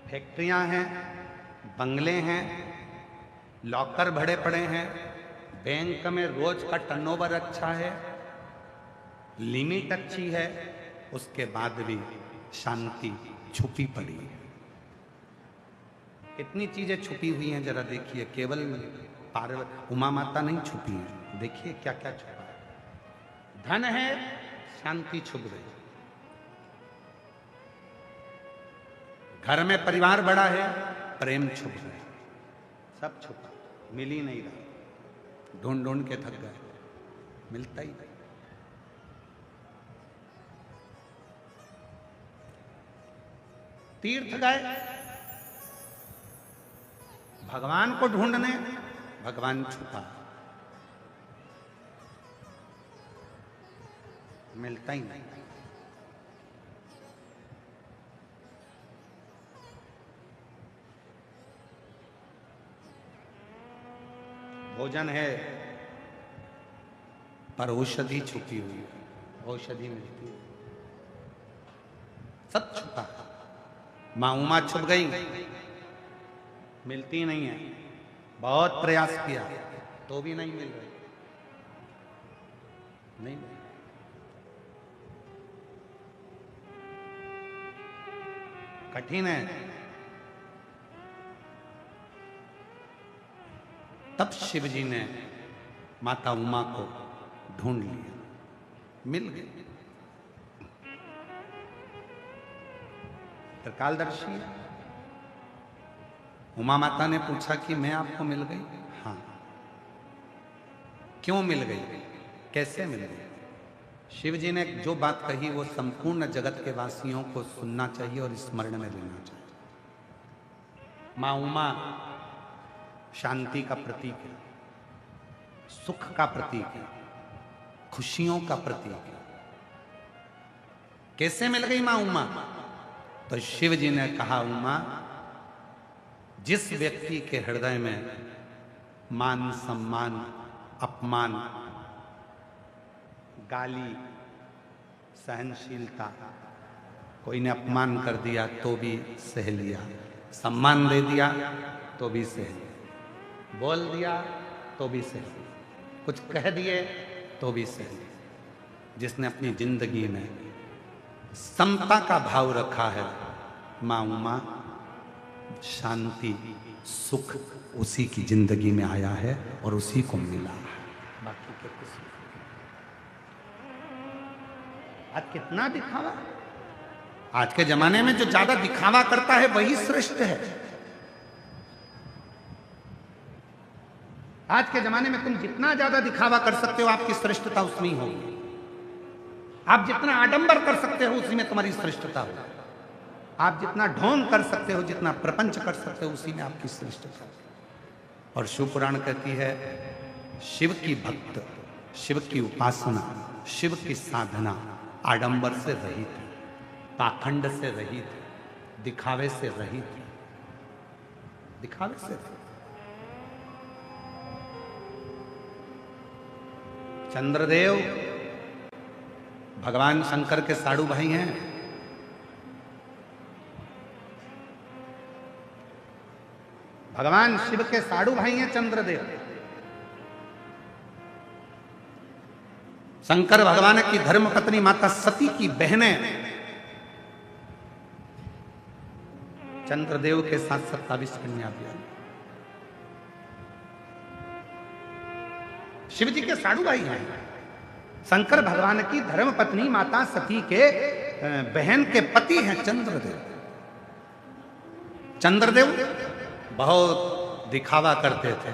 फैक्ट्रियां हैं, बंगले हैं, लॉकर भरे पड़े हैं, बैंक में रोज का टर्नओवर अच्छा है, लिमिट अच्छी है, उसके बाद भी शांति छुपी पड़ी है। कितनी चीजें छुपी हुई हैं जरा देखिए। केवल पार्वती उमा माता नहीं छुपी है, देखिए क्या क्या छुपा है। धन है, शांति छुप गई। घर में परिवार बड़ा है, प्रेम छुप गया। सब छुपा, मिल ही नहीं रहा, ढूंढ ढूंढ के थक गए, मिलता ही नहीं। तीर्थ गए भगवान को ढूंढने, भगवान छुपा, मिलता ही नहीं। भोजन है, पर औषधि छुपी हुई है, औषधि मिलती है, सब छुपा। मां उमा छुप गई, मिलती नहीं है, बहुत प्रयास किया तो भी नहीं मिल रही, नहीं मिल। कठिन है। तब शिव जी ने माता उमा को ढूंढ लिया, मिल गई। त्रिकालदर्शी है। उमा माता ने पूछा कि मैं आपको मिल गई? हाँ। क्यों मिल गई, कैसे मिल गई? शिव जी ने जो बात कही वो संपूर्ण जगत के वासियों को सुनना चाहिए और स्मरण में लेना चाहिए। मां उमा शांति का प्रतीक है, सुख का प्रतीक है, खुशियों का प्रतीक है। कैसे मिल गई मां उमा? तो शिव जी ने कहा, उमा, जिस व्यक्ति के हृदय में मान सम्मान अपमान गाली सहनशीलता, कोई ने अपमान कर दिया तो भी सह लिया, सम्मान दे दिया तो भी सह लिया, बोल दिया तो भी सह लिया, कुछ कह दिए तो भी सह लिया, जिसने अपनी जिंदगी में समता का भाव रखा है, मां उमा शांति सुख उसी की जिंदगी में आया है और उसी को मिला है, बाकी के किसी। आज कितना दिखावा। आज के जमाने में जो ज्यादा दिखावा करता है वही श्रेष्ठ है। आज के जमाने में तुम जितना ज्यादा दिखावा कर सकते हो आपकी श्रेष्ठता उसमें ही होगी। आप जितना आडंबर कर सकते हो उसी में तुम्हारी श्रेष्ठता होगी। आप जितना ढोंग कर सकते हो, जितना प्रपंच कर सकते हो, उसी में आपकी श्रेष्ठता होगी। और शिव पुराण कहती है शिव की भक्त, शिव की उपासना, शिव की साधना आडंबर से रहित, पाखंड से रहित, दिखावे से रहित, दिखावे से रहित। चंद्रदेव भगवान शंकर के साड़ू भाई हैं। भगवान शिव के साड़ू भाई हैं चंद्रदेव। शंकर भगवान की धर्मपत्नी माता सती की बहनें चंद्रदेव के साथ 27 कन्या भी। शिव जी के साड़ू भाई हैं। शंकर भगवान की धर्मपत्नी माता सती के बहन के पति हैं चंद्रदेव। चंद्रदेव बहुत दिखावा करते थे।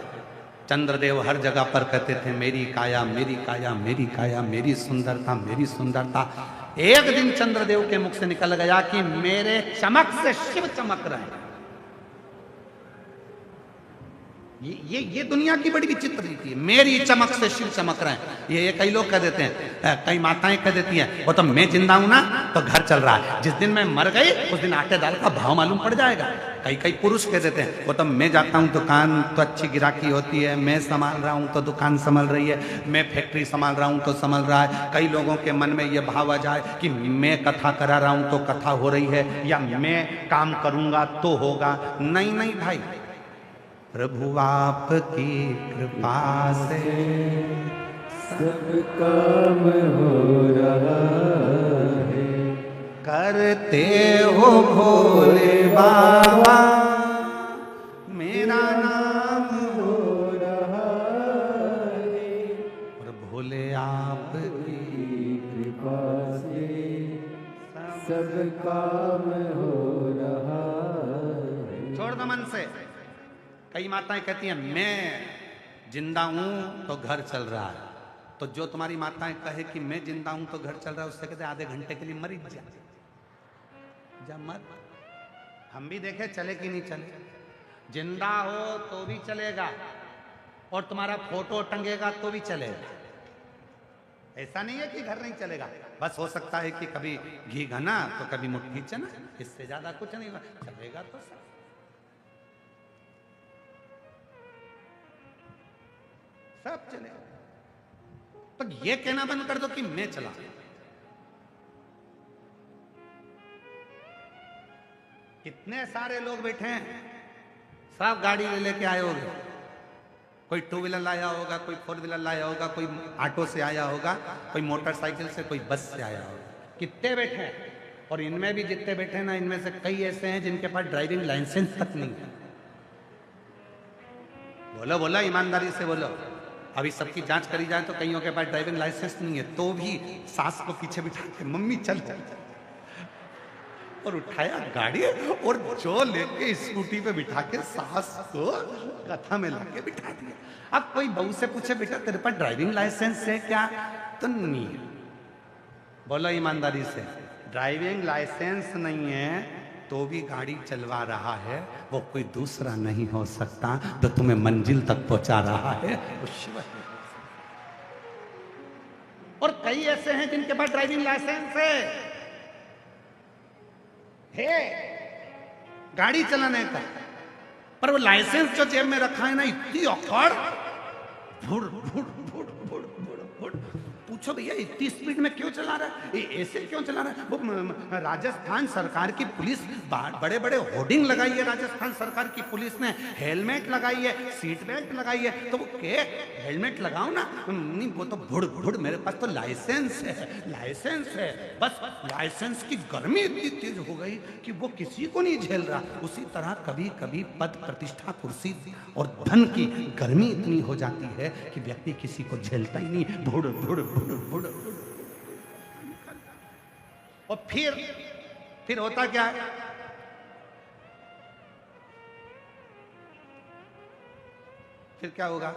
चंद्रदेव हर जगह पर कहते थे मेरी काया, मेरी काया, मेरी काया, मेरी सुंदरता, मेरी सुंदरता। एक दिन चंद्रदेव के मुख से निकल गया कि मेरे चमक से शिव चमक रहे हैं। ये दुनिया की बड़ी विचित्र रीति है। मेरी चमक से शिव चमक रहे हैं। ये कई लोग कह देते हैं, कई माताएं कह देती हैं वो तो मैं जिंदा हूं ना तो घर चल रहा है, जिस दिन मैं मर गई उस दिन आटे दाल का भाव मालूम पड़ जाएगा। कई पुरुष कह देते हैं वो तो मैं जाता हूं दुकान तो अच्छी गिराकी होती है, मैं संभाल रहा हूं तो दुकान संभल रही है, मैं फैक्ट्री संभाल रहा हूं तो संभल रहा है। कई लोगों के मन में ये भाव आ जाए कि मैं कथा करा रहा हूं तो कथा हो रही है, या मैं काम करूंगा तो होगा। नहीं नहीं भाई, प्रभु आपकी कृपा से सब काम हो रहा है। करते हो भोले बाबा मेरा नाम हो रहा है। और भोले आपकी कृपा से सब काम हो रहा है। छोड़ दो मन से। कई माताएं कहती हैं मैं जिंदा हूं तो घर चल रहा है। तो जो तुम्हारी माताएं कहे कि मैं जिंदा हूं तो घर चल रहा है, उससे कहते आधे घंटे के लिए मरी जा मर। हम भी देखे चले कि नहीं चले। जिंदा हो तो भी चलेगा और तुम्हारा फोटो टंगेगा तो भी चलेगा। ऐसा नहीं है कि घर नहीं चलेगा। बस हो सकता है कि कभी घी घना तो कभी मुट्ठी चना, इससे ज्यादा कुछ नहीं चलेगा। तो सब चलेगा। तो ये कहना बंद कर दो कि मैं चला। कितने सारे लोग बैठे हैं, सब गाड़ी ले लेके आए होंगे। कोई टू व्हीलर लाया होगा, कोई फोर व्हीलर लाया होगा, कोई ऑटो से आया होगा, कोई मोटरसाइकिल से, कोई बस से आया होगा। कितने बैठे हैं। और इनमें भी जितने बैठे हैं ना, इनमें से कई ऐसे हैं जिनके पास ड्राइविंग लाइसेंस तक नहीं है। बोलो बोलो, ईमानदारी से बोलो। अभी सबकी जांच करी जाए तो कईयों के पास ड्राइविंग लाइसेंस नहीं है, तो भी सास को पीछे बिठा के मम्मी चल चल और उठाया गाड़ी और जो लेके स्कूटी पे बिठा के सास को कथा में लाके बिठा दिया। अब कोई बहू से पूछे बेटा तेरे पास ड्राइविंग लाइसेंस है क्या, तो नहीं है। बोलो ईमानदारी से, ड्राइविंग लाइसेंस नहीं है तो भी गाड़ी चलवा रहा है, वो कोई दूसरा नहीं हो सकता तो तुम्हें मंजिल तक पहुंचा रहा है, वो शिव है। और कई ऐसे हैं जिनके पास ड्राइविंग लाइसेंस है गाड़ी चलाने का, पर वो लाइसेंस जो जेब में रखा है ना, इतनी औखड़, भुड़ भुड़ भुड़ भुड़ भुड़ भुड़। पूछो भैया इतनी स्पीड में क्यों चला रहा है, ऐसे क्यों चला रहा है। वो राजस्थान सरकार की पुलिस बड़े बड़े होर्डिंग लगाई है, राजस्थान सरकार की पुलिस ने हेलमेट लगाई है, सीट बेल्ट लगाई है, तो वो के हेलमेट लगाओ ना। नहीं वो तो भुड़ भुड़, मेरे पास तो लाइसेंस है, लाइसेंस है। बस लाइसेंस की गर्मी इतनी तेज हो गई कि वो किसी को नहीं झेल रहा। उसी तरह कभी कभी पद प्रतिष्ठा कुर्सी और धन की गर्मी इतनी हो जाती है कि व्यक्ति किसी को झेलता ही नहीं। भुड़ भुड़ भुड़ भुड़। और फिर होता क्या है, फिर क्या होगा।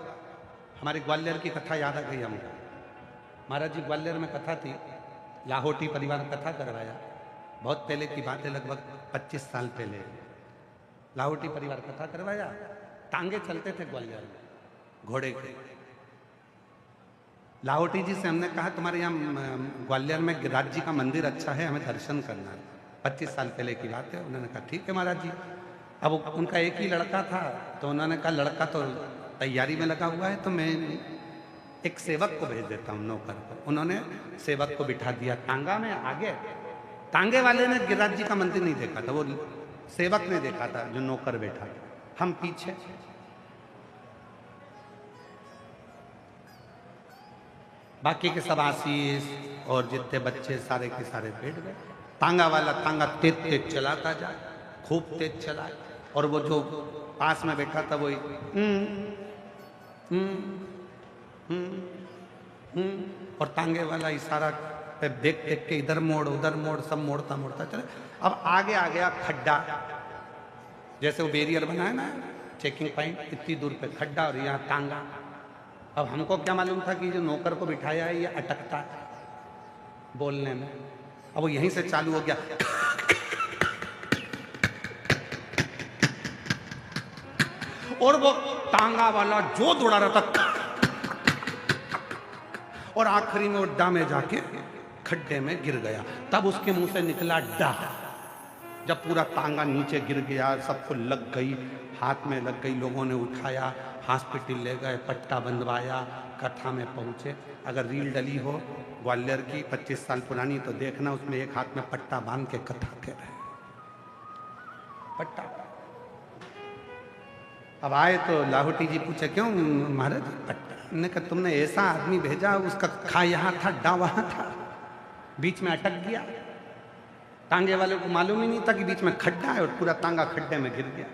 हमारे ग्वालियर की कथा याद आ गई हमको। महाराज जी ग्वालियर में कथा थी, लाहौटी परिवार कथा करवाया, बहुत पहले की बात है, लगभग 25 साल पहले। लाहौटी परिवार कथा करवाया, टांगे चलते थे ग्वालियर में घोड़े के। लाहौटी जी से हमने कहा तुम्हारे यहाँ ग्वालियर में गिरिराज जी का मंदिर अच्छा है, हमें दर्शन करना है। 25 साल पहले की बात है। उन्होंने कहा ठीक है महाराज जी। अब उनका एक ही लड़का था, तो उन्होंने कहा लड़का तो तैयारी में लगा हुआ है, तो मैं एक सेवक को भेज देता हूँ, नौकर को। उन्होंने सेवक को बिठा दिया टांगा में आगे। टांगे वाले ने गिरिराज जी का मंदिर नहीं देखा था, वो सेवक ने देखा था जो नौकर बैठा था, हम पीछे। बाकी के सब आशीष और जितने बच्चे सारे के सारे बैठ गए। टांगा वाला टांगा तेज तेज चलाता जाए, खूब तेज चलाए, और वो जो पास में बैठा था वही और टांगे वाला इशारा पे देख देख के इधर मोड़ उधर मोड़, सब मोड़ता मोड़ता चले। अब आगे आ गया खड्डा, जैसे वो बैरियर बना है ना चेकिंग पॉइंट, इतनी दूर पे खड्डा और यहाँ टांगा। अब हमको क्या मालूम था कि जो नौकर को बिठाया है ये अटकता है बोलने में। अब वो यहीं से चालू हो गया, और वो टांगा वाला जो दौड़ा रहा था, और आखिरी में वो डा में जाके खड्डे में गिर गया। तब उसके मुंह से निकला डा। जब पूरा टांगा नीचे गिर गया, सबको लग गई, हाथ में लग गई, लोगों ने उठाया, हॉस्पिटल ले गए, पट्टा बंधवाया, कथा में पहुंचे। अगर रील डली हो ग्वालियर की 25 साल पुरानी तो देखना, उसमें एक हाथ में पट्टा बांध के कथा कह रहे पट्टा। अब आए तो लाहौटी जी पूछे क्यों महाराज पट्टा? ने कहा तुमने ऐसा आदमी भेजा, उसका खा यहाँ था डा वहां था, बीच में अटक गया। टांगे वाले को मालूम ही नहीं था कि बीच में खड्डा है, और पूरा टांगा खड्डे में गिर गया।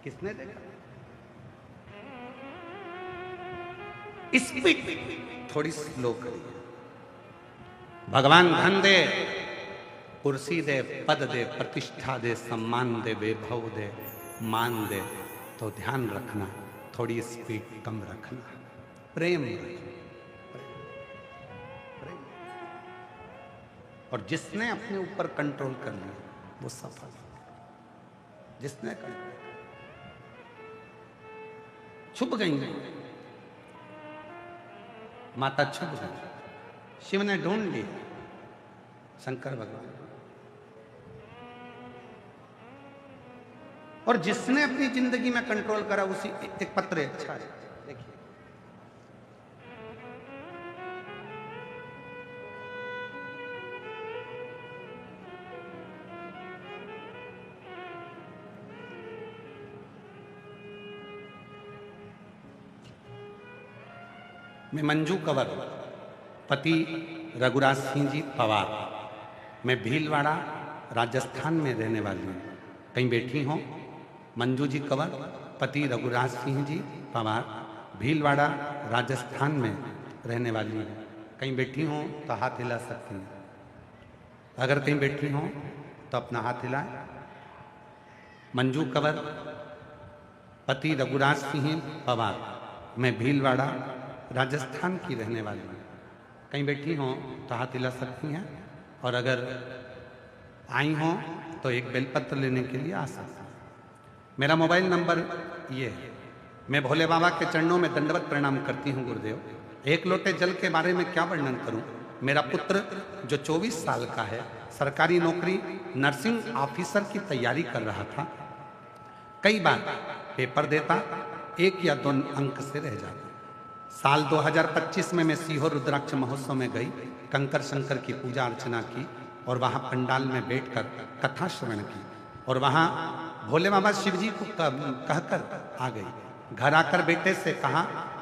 किसने देखा? स्पीड थोड़ी स्लो करी। भगवान धन दे, कुर्सी दे, पद दे, प्रतिष्ठा दे, सम्मान दे, वैभव दे, मान दे, तो ध्यान रखना थोड़ी स्पीड कम रखना, प्रेम रखना। और जिसने अपने ऊपर कंट्रोल कर लिया वो सफल। जिसने कंट्रोल, छुप गई माता, छुप गई, शिव ने ढूंढ लिया, शंकर भगवान। और जिसने अपनी जिंदगी में कंट्रोल करा उसी एक पत्र अच्छा है, देखिए। मैं मंजू कंवर, पति रघुराज सिंह जी पवार, मैं भीलवाड़ा राजस्थान में रहने वाली हूँ। कहीं बैठी हूँ? मंजू जी कंवर, पति रघुराज सिंह जी पवार, भीलवाड़ा राजस्थान में रहने वाली हूँ। कहीं बैठी हूँ तो हाथ हिला सकती हैं। अगर कहीं बैठी हूँ तो अपना हाथ हिलाए। मंजू कंवर, पति रघुराज सिंह पवार, मैं भीलवाड़ा राजस्थान की रहने वाली हूँ। कहीं बैठी हों तो हाथ हिला सकती हैं, और अगर आई हों तो एक बेलपत्र लेने के लिए आ सकती हैं। मेरा मोबाइल नंबर ये है। मैं भोले बाबा के चरणों में दंडवत प्रणाम करती हूँ गुरुदेव। एक लोटे जल के बारे में क्या वर्णन करूँ। मेरा पुत्र जो 24 साल का है, सरकारी नौकरी नर्सिंग ऑफिसर की तैयारी कर रहा था। कई बार पेपर देता, 1 या 2 अंक से रह जाता। साल 2025 में मैं सीहोर रुद्राक्ष महोत्सव में गई, कंकर शंकर की पूजा अर्चना की, और वहाँ पंडाल में बैठकर कथा श्रवण की, और वहाँ भोले बाबा शिव जी को कहकर आ गई। घर आकर बेटे से कहा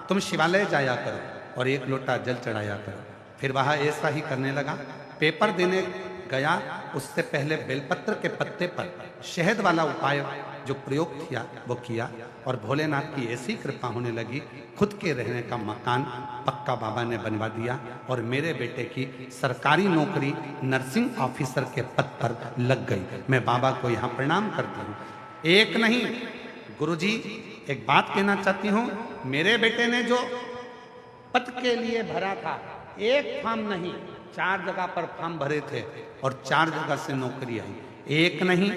तुम शिवालय जाया करो और 1 लोटा जल चढ़ाया करो। फिर वहाँ ऐसा ही करने लगा। पेपर देने गया, उससे पहले बेलपत्र के पत्ते पर शहद वाला उपाय जो प्रयोग किया वो किया और भोलेनाथ की ऐसी कृपा होने लगी, खुद के रहने का मकान पक्का बाबा ने बनवा दिया और मेरे बेटे की सरकारी नौकरी नर्सिंग ऑफिसर के पद पर लग गई। मैं बाबा को यहाँ प्रणाम करती हूँ। एक नहीं गुरुजी, एक बात कहना चाहती हूँ, मेरे बेटे ने जो पद के लिए भरा था, एक फॉर्म नहीं 4 जगह पर फॉर्म भरे थे और 4 जगह से नौकरी आई। एक नहीं,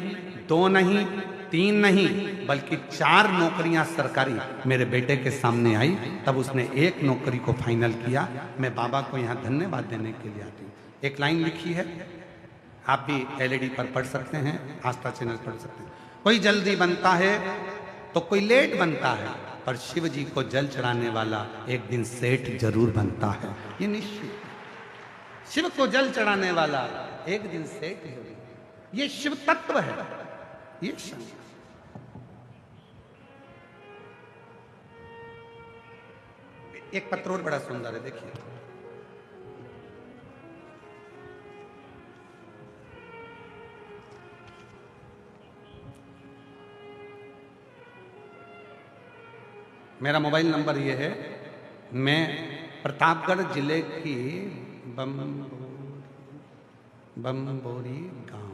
2 नहीं, 3 नहीं, बल्कि 4 नौकरियां सरकारी मेरे बेटे के सामने आई, तब उसने एक नौकरी को फाइनल किया। मैं बाबा को यहाँ धन्यवाद देने के लिए आती हूँ। एक लाइन लिखी है, आप भी एलईडी पर पढ़ सकते हैं, आस्था चैनल पढ़ सकते हैं। कोई जल्दी बनता है तो कोई लेट बनता है, पर शिव जी को जल चढ़ाने वाला एक दिन सेठ जरूर बनता है। ये निश्चित, शिव को जल चढ़ाने वाला एक दिन सेठ जरूर, ये शिव तत्व है। ये एक पत्र और बड़ा सुंदर है, देखिए। मेरा मोबाइल नंबर ये है, मैं प्रतापगढ़ जिले की बम्बोरी गांव,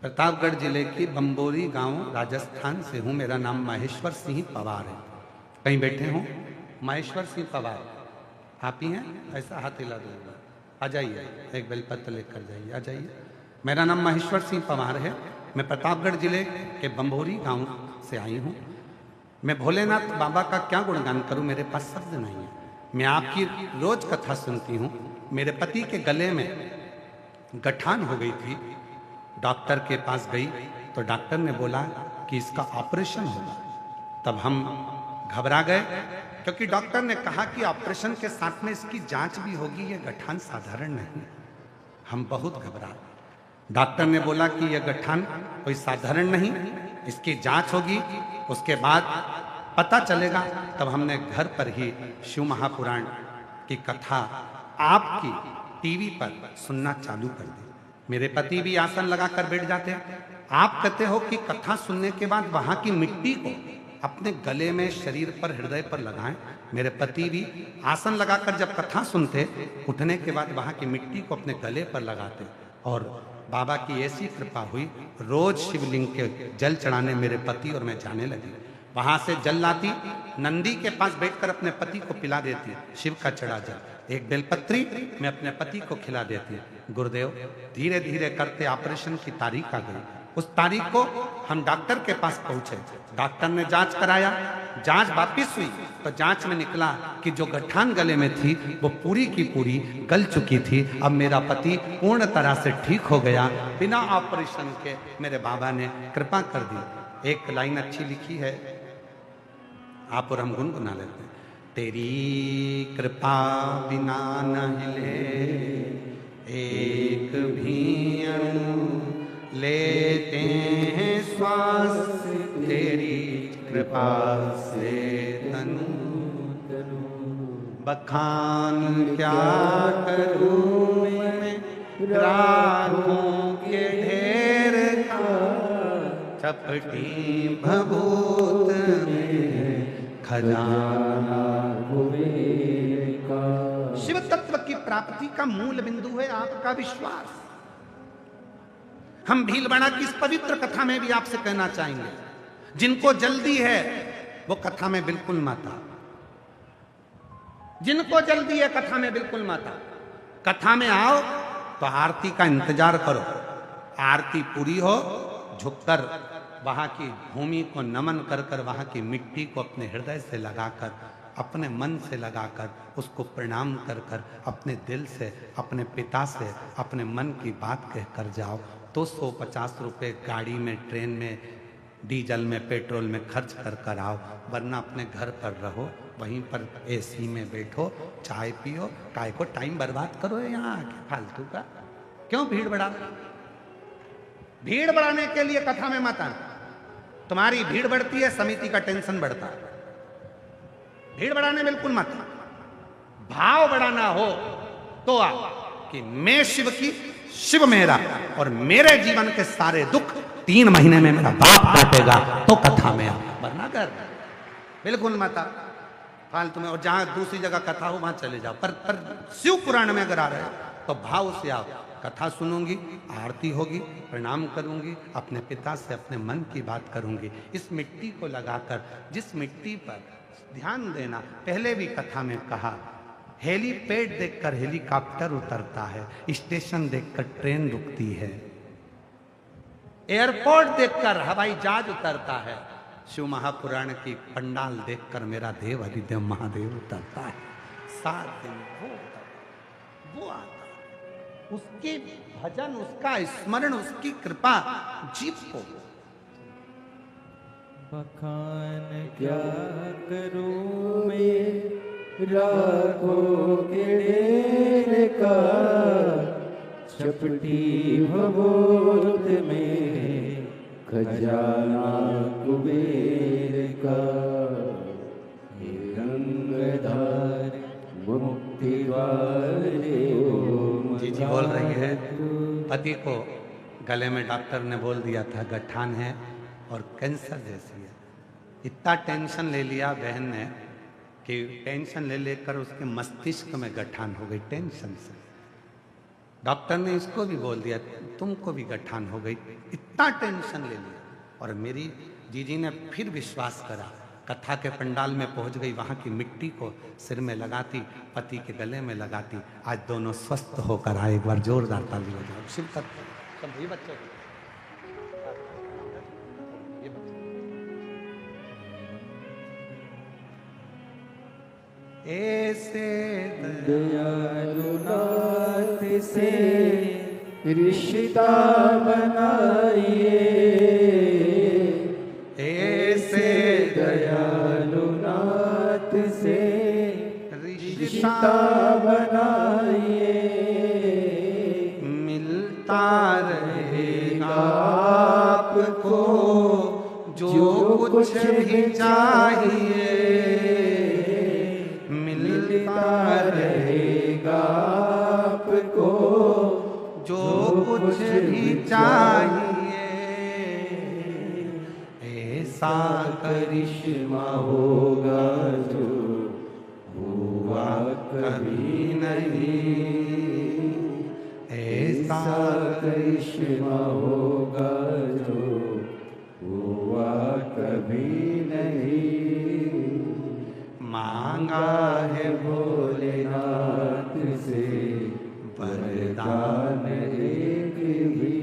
प्रतापगढ़ जिले की बम्बोरी गांव राजस्थान से हूँ। मेरा नाम महेश्वर सिंह पवार है। कहीं बैठे हों, महेश्वर सिंह पवार आप ही हैं? ऐसा हाथ हिला दूंगा, आ जाइए, एक बेलपत्र लेकर जाइए, आ जाइए। मेरा नाम महेश्वर सिंह पवार है। मैं प्रतापगढ़ जिले के बम्बोरी गांव से आई हूँ। मैं भोलेनाथ बाबा का क्या गुणगान करूं, मेरे पास शब्द नहीं है। मैं आपकी रोज कथा सुनती हूं। मेरे पति के गले में गठान हो गई थी, डॉक्टर के पास गई तो डॉक्टर ने बोला कि इसका ऑपरेशन होगा। तब हम घबरा गए, क्योंकि डॉक्टर ने कहा कि ऑपरेशन के साथ में इसकी जांच भी होगी, ये गठान साधारण नहीं। हम बहुत घबराए। डॉक्टर ने बोला कि यह गठान कोई साधारण नहीं, इसकी जांच होगी, उसके बाद पता चलेगा। तब हमने घर पर ही शिव महापुराण की कथा आपकी टीवी पर सुनना चालू कर दी। मेरे पति भी आसन लगाकर बैठ जाते हैं। आप कहते हो कि कथा सुनने के बाद वहां की मिट्टी को अपने गले में, शरीर पर, हृदय पर लगाएं। मेरे पति भी आसन लगाकर जब कथा सुनते, उठने के बाद वहां की मिट्टी को अपने गले पर लगाते। और बाबा की ऐसी कृपा हुई, रोज शिवलिंग के जल चढ़ाने मेरे पति और मैं जाने लगी। वहां से जल लाती, नंदी के पास बैठकर अपने पति को पिला देती, शिव का चढ़ा जल। एक बेलपत्री मैं अपने पति को खिला देती। गुरुदेव, धीरे धीरे करते ऑपरेशन की तारीख आ गई। उस तारीख को हम डॉक्टर के पास पहुंचे। डॉक्टर ने जांच कराया, जांच वापिस हुई तो जांच में निकला कि जो गठान गले में थी वो पूरी की पूरी गल चुकी थी। अब मेरा पति पूर्ण तरह से ठीक हो गया, बिना ऑपरेशन के मेरे बाबा ने कृपा कर दी। एक लाइन अच्छी लिखी है, आप और हम गुनगुना लेते हैं। तेरी कृपा बिना न हिले एक भी अणु, लेते हैं श्वास तेरी कृपा से तनु। बखान क्या करूं मैं राहों के ढेर का, चपटी भभूत में खजाना कुबेर का। शिव तत्व की प्राप्ति का मूल बिंदु है आपका विश्वास। हम भीलवाड़ा की इस पवित्र कथा में भी आपसे कहना चाहेंगे, जिनको जल्दी है वो कथा में बिल्कुल मत आओ। जिनको जल्दी है कथा में बिल्कुल मत आओ। कथा में आओ तो आरती का इंतजार करो। आरती पूरी हो, झुककर वहां की भूमि को नमन कर कर, वहां की मिट्टी को अपने हृदय से लगाकर, अपने मन से लगाकर, उसको प्रणाम कर कर, अपने दिल से, अपने पिता से, अपने मन की बात कह कर जाओ तो 150 रुपये गाड़ी में, ट्रेन में, डीजल में, पेट्रोल में खर्च कर कर आओ। वरना अपने घर पर रहो, वहीं पर एसी में बैठो, चाय पियो। काय को टाइम बर्बाद करो यहाँ आके फालतू का? क्यों भीड़ बढ़ा? भीड़ बढ़ाने के लिए कथा में मत आना। तुम्हारी भीड़ बढ़ती है, समिति का टेंशन बढ़ता है। भीड़ बढ़ाने बिल्कुल मत। भाव बढ़ाना हो तो आओ कि मैं शिव की, शिव मेरा, और मेरे जीवन के सारे दुख 3 महीने में मेरा बाप काटेगा तो कथा में आ, वरना कर बिल्कुल मत आ फालतू में। और जहां दूसरी जगह कथा हो वहां चले जाओ, पर शिव पुराण में अगर आ रहे हो तो भाव से आओ। कथा सुनूंगी, आरती होगी, प्रणाम करूंगी, अपने पिता से अपने मन की बात करूंगी। इस मिट्टी को लगाकर, जिस मिट्टी पर ध्यान देना, पहले भी कथा में कहा, हेलीपैड देखकर हेलीकॉप्टर उतरता है, स्टेशन देखकर ट्रेन रुकती है, एयरपोर्ट देखकर हवाई जहाज उतरता है, शिव महापुराण की पंडाल देखकर मेरा देव हरिदेव महादेव उतरता है। 7 दिन वो आता, उसके भजन, उसका स्मरण, उसकी कृपा जीव को। बखान क्या करूं मैं राखों के ढेर का, चपटी भगोत में खजाना कुबेर का, रंगधार मुक्ति वाले। जी बोल रही है, पति को गले में डॉक्टर ने बोल दिया था गठान है और कैंसर जैसी है। इतना टेंशन ले लिया बहन ने कि टेंशन ले लेकर उसके मस्तिष्क में गठान हो गई टेंशन से। डॉक्टर ने इसको भी बोल दिया तुमको भी गठान हो गई, इतना टेंशन ले लिया। और मेरी जीजी ने फिर विश्वास करा, कथा के पंडाल में पहुंच गई, वहां की मिट्टी को सिर में लगाती, पति के गले में लगाती। आज दोनों स्वस्थ होकर आए। एक बार जोरदार ताली बजाओ। शिव तत्व सब ये बच्चे ऐसे दयालुनाथ से रिश्ता बनाइए, ऐसे दयालुनाथ से रिश्ता बनाइए, मिलता रहेगा आपको जो कुछ भी चाहिए, मिलता रहेगा आपको जो कुछ भी चाहिए। ऐसा करिश्मा होगा जो हुआ कभी नहीं, ऐसा करिश्मा होगा जो हुआ कभी नहीं। मांगा है भोलेनाथ से वरदान एक भी,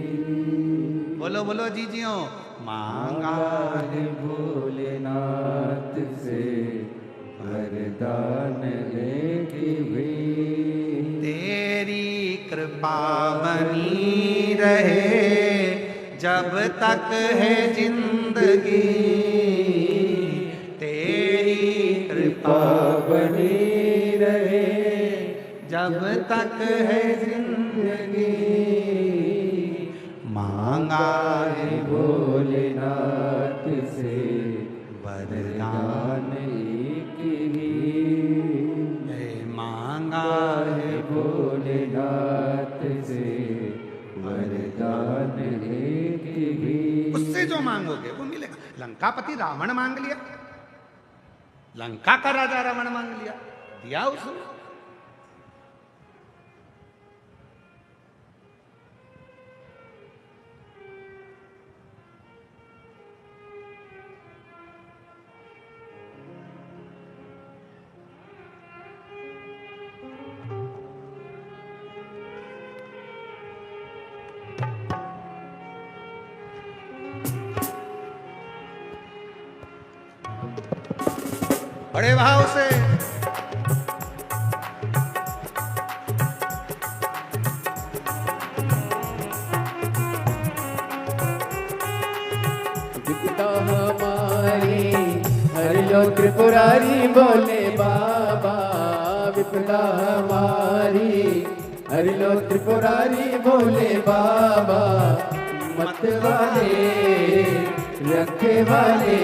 बोलो बोलो जीजियों, मांगा है भोलेनाथ से वरदान एक भी। तेरी कृपा बनी रहे जब तक है जिंदगी, तेरी कृपा बनी रहे जब तक है जिंदगी। मांगा है भोलेनाथ से वरदान एक ही, मांगा है भोलेनाथ से वरदान एक ही। उससे जो मांगोगे वो मिलेगा। लंकापति रावण मांग लिया, लंका का राजा रावण मांग लिया, दिया उसने। बड़े भाव से विपदा हमारी हर लो त्रिपुरारी बोले बाबा, विपदा हमारी हर लो त्रिपुरारी बोले बाबा। मत वाले रखे वाले,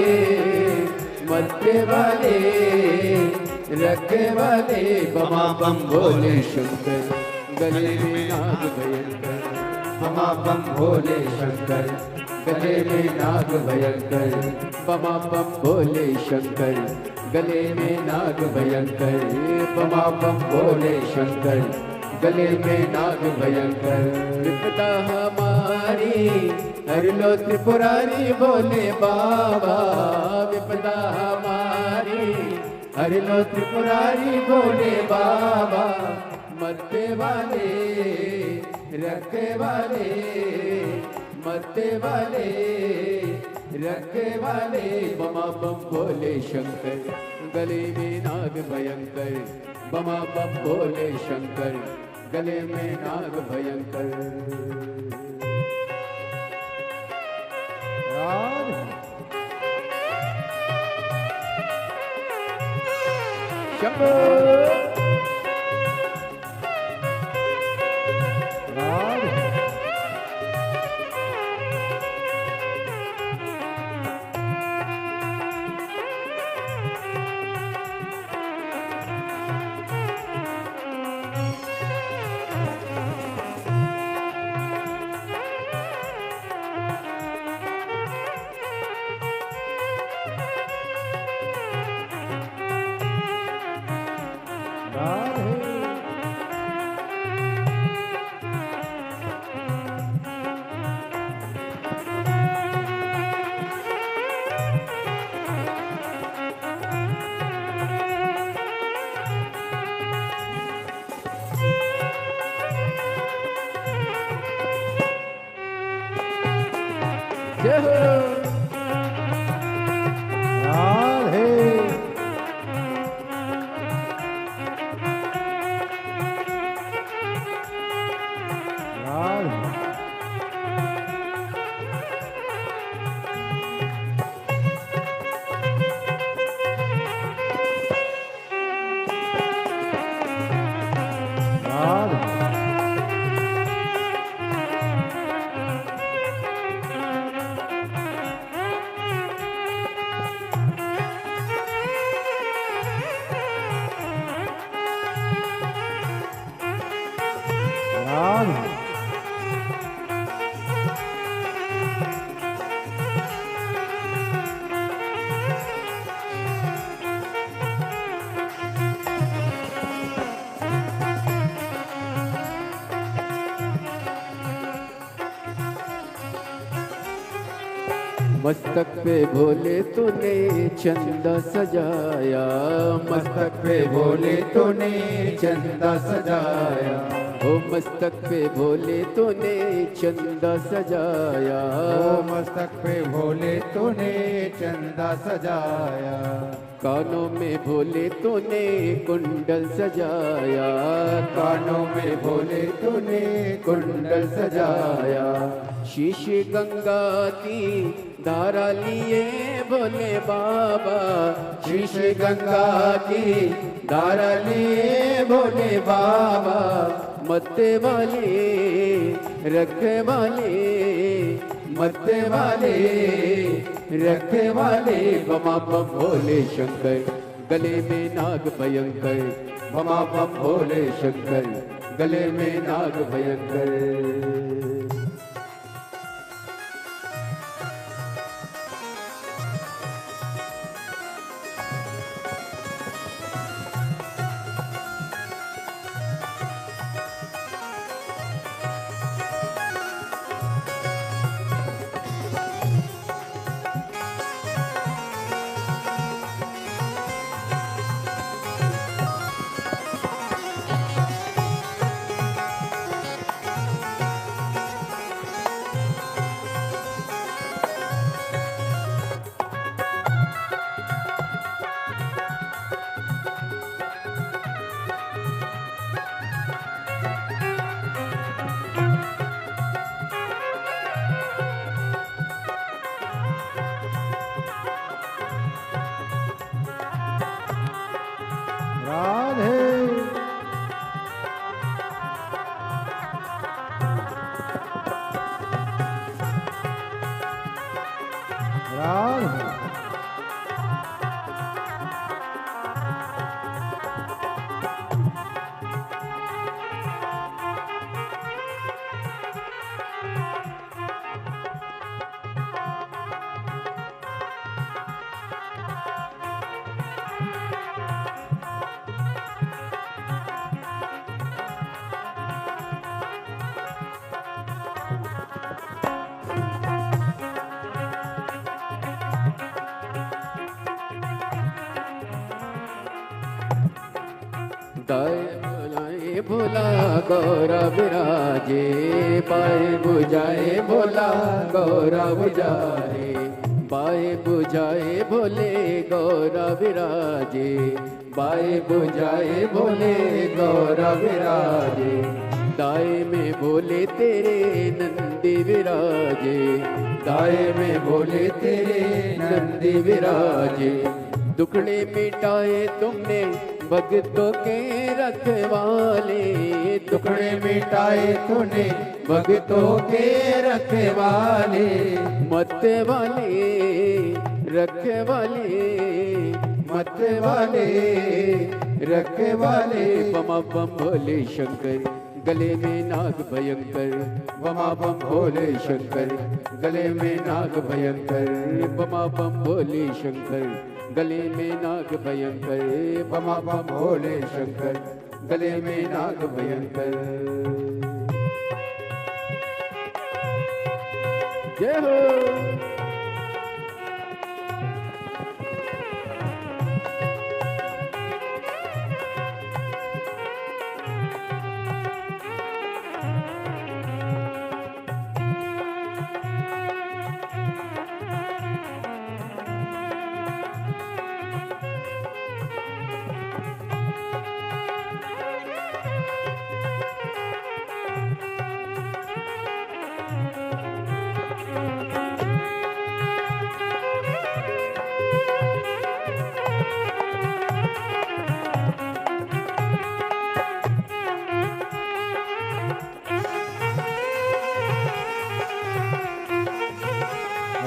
मरते वाले रखे वाले, बमा बम भोले शंकर, गले में नाग भयंकर, बमा बम भोले शंकर, गले में नाग भयंकर, बमा बम बोले शंकर, गले में नाग भयंकर, बमा बम बोले शंकर, गले में नाग भयंकर। विपदा हमारी हर लो त्रिपुरारी बोले बाबा, विपदा हमारी हर लो त्रिपुरारी बोले बाबा, मरते वाले रखे वाले, मरते वाले रखे वाले, बमा बम बोले शंकर, गले में नाग भयंकर, बमा बम बोले शंकर, गले में नाग भयंकर। शंभो जय हो राधे। राधे मस्तक पे भोले तूने चंदा सजाया, मस्तक पे भोले तूने चंदा सजाया, ओ मस्तक पे भोले तूने चंदा सजाया, ओ मस्तक पे भोले तूने चंदा सजाया, कानों में भोले तूने कुंडल सजाया, कानों में भोले तूने कुंडल सजाया, शीश गंगा की धारा लिए बोले बाबा, शीश गंगा की धारा लिए बोले बाबा, मत्ते वाले रखे वाले, मत्ते वाले रखे वाले, बमा बम भोले शंकर, गले में नाग भयंकर, बमा बम भोले शंकर, गले में नाग भयंकर। गौरा विराजे, बाएं बुझाए भोला गौरा विराजे, बाएं बुझाए भोले गौरा विराजे, बाएं बुझाए भोले गौरा विराजे, दाएं में भोले तेरे नंदी विराजे, दाएं में भोले तेरे नंदी विराजे, दुखड़े मिटाए तुमने भक्तों के रखवाले, टुकड़े मिटाए तूने भक्तों के रखवाले, मत वाले रखवाले, मत वाले रखवाले, बमा बम भोले शंकर गले में नाग भयंकर, बमा बम भोले शंकर गले में नाग भयंकर, बमा बम भोले शंकर गले में नाग भयंकर, बमा बम भोले शंकर गले में नाग भयंकर। जय हो।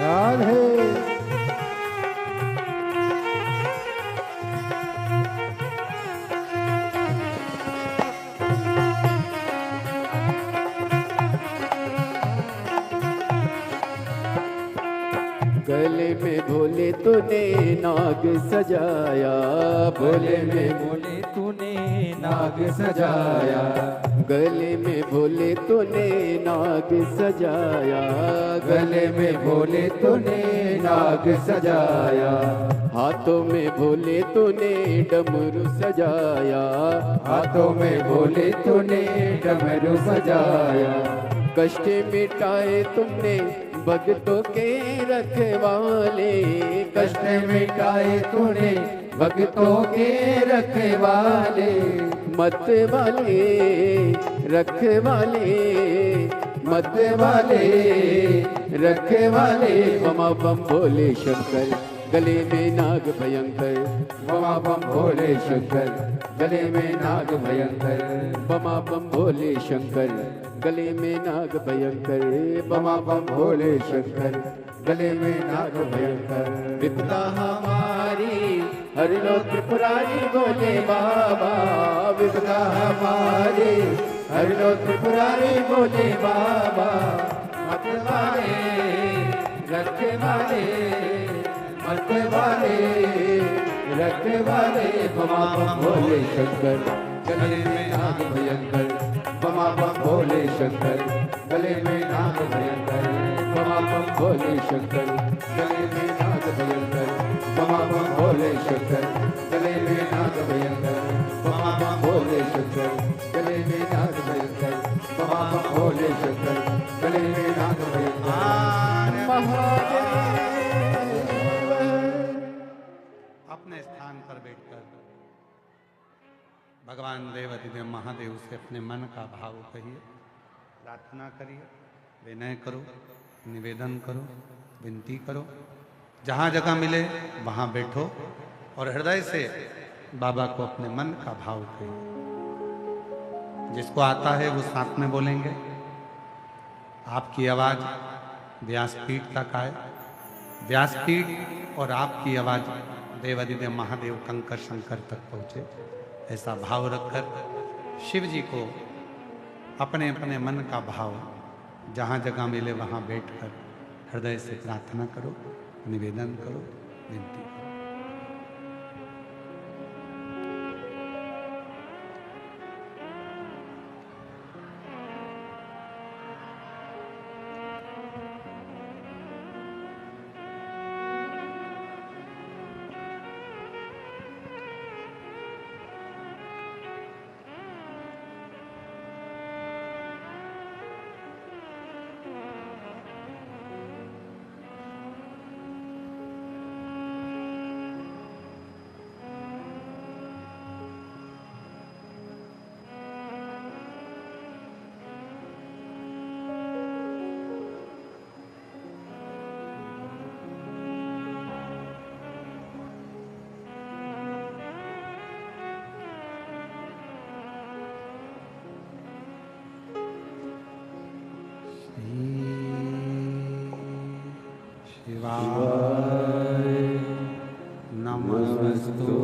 राधे गले में भोले तूने नाग सजाया, भोले में भोले तूने नाग सजाया, गले में भोले तूने नाग सजाया, गले में भोले तूने नाग सजाया, हाथों में भोले तूने डमरू सजाया, हाथों में भोले तूने डमरू सजाया, कष्ट मिटाए तुमने भक्तों के रखवाले, कष्ट मिटाए तूने भक्तों के रखवाले, मत वाले रखवाले, मत वाले रखवाले, बमा बम भोले शंकर गले में नाग भयंकर, बमा बम भोले शंकर गले में नाग भयंकर, बमा बम भोले शंकर गले में नाग भयंकर, बमा बम भोले शंकर गले में नाग भयंकर। विपदा हमारी हर लो त्रिपुरारी भोले बाबा, विपदा हमारे हर लो त्रिपुरारी भोले बाबा, मत वाले रखवाले, मत वाले रखवाले, बमा बम भोले शंकर गले में नाग भयंकर, बमा बम भोले शंकर गले में नाग भयंकर, बमा बम भोले शंकर गले में नाग भयंकर, बमा बम भोले शंकर गले में नाग भयंकर, बमा बम भोले शंकर गले में नाग भयंकर, बमा बम भोले शंकर गले में नाग भयंकर। अपने स्थान पर बैठकर भगवान देवाधिदेव महादेव से अपने मन का भाव कहिए, प्रार्थना करिए, विनय करो, निवेदन करो, विनती करो। जहाँ जगह मिले वहाँ बैठो और हृदय से बाबा को अपने मन का भाव कहिए। जिसको आता है वो साथ में बोलेंगे। आपकी आवाज़ व्यासपीठ तक आए, व्यासपीठ और आपकी आवाज़ देवाधिदेव महादेव कंकर शंकर तक पहुँचे, ऐसा भाव रखकर शिव जी को अपने अपने मन का भाव जहाँ जगह मिले वहाँ बैठकर हृदय से प्रार्थना करो, निवेदन करो, विनती करो। शिवाय नमस्तुभ्यं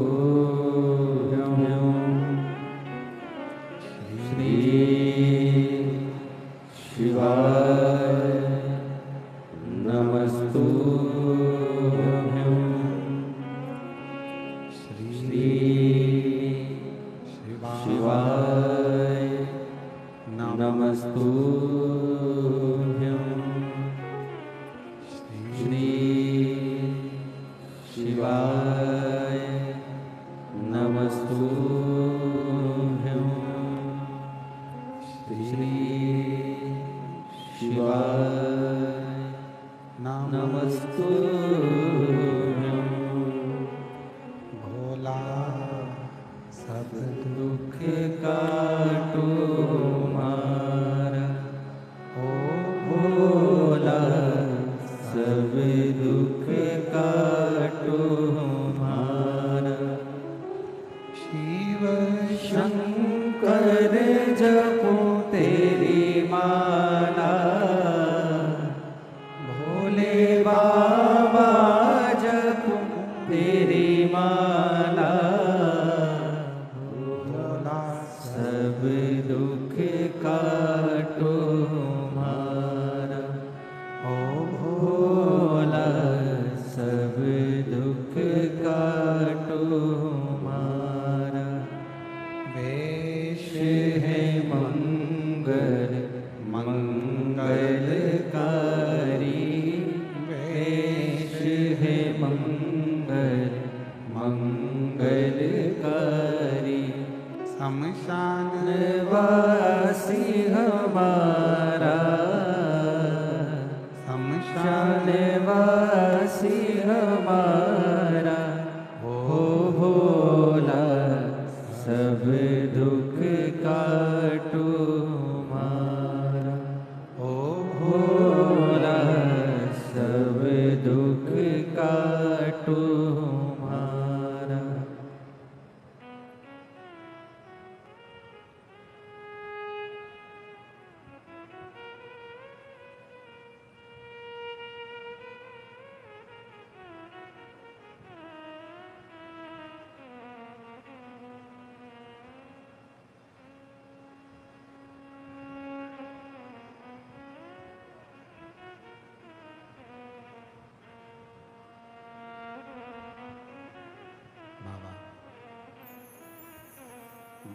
श्री शिवाय नमस्तुभ्यं श्री शिवाय नमस्तुभ्यं श्री शिवाय नमस्तुभ्यं श्री शिवाय नमस्तुभ्यं भोला सब दुख काटो मारा ओ भोला सब दुख काटो मारा शिव शंकर जपो तेरी माला भोले बाबा जपो तेरी माला भोला सब दुख काटो मारा ओ भोला सब दुख काटो मारा वेश है मंगल मंगलकारी वेश है मंगल मंगलकारी शमशान वासी हमारा शमशान वासी हमारा हो भोला सब दुख काटो मारा ओ भोला सब दुख काटो मारा बाबा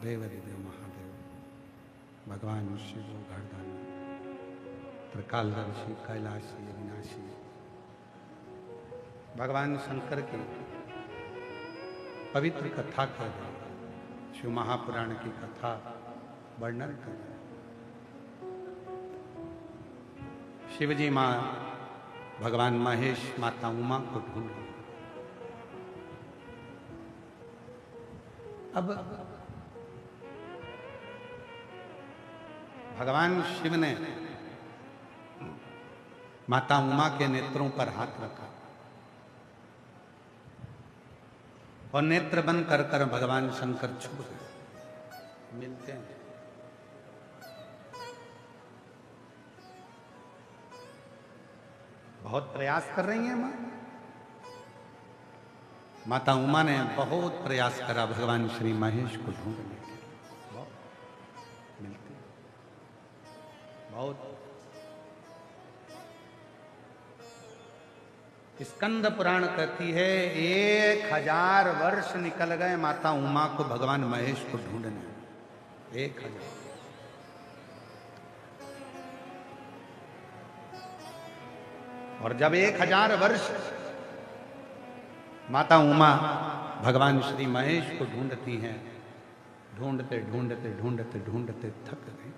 देवरिदेव महादेव भगवान शिव घरदानी त्रिकालदर्शी कैलाशी अविनाशी भगवान शंकर की पवित्र कथा कर रहे हैं। शिव महापुराण की कथा वर्णन कर रहे हैं। शिवजी माँ भगवान महेश माता उमा को ढूंढ रहे हैं। अब भगवान शिव ने माता उमा के नेत्रों पर हाथ रखा और नेत्र बंद कर कर भगवान शंकर छू गए। मिलते हैं। बहुत प्रयास कर रही हैं मां। माता उमा ने बहुत प्रयास करा भगवान श्री महेश को ढूंढने के लिए। बहुत मिलते बहुत। स्कंद पुराण कहती है 1000 वर्ष निकल गए माता उमा को भगवान महेश को ढूंढने। 1000। और जब 1000 वर्ष माता उमा भगवान श्री महेश को ढूंढती हैं, ढूंढते ढूंढते ढूंढते ढूंढते थक गई।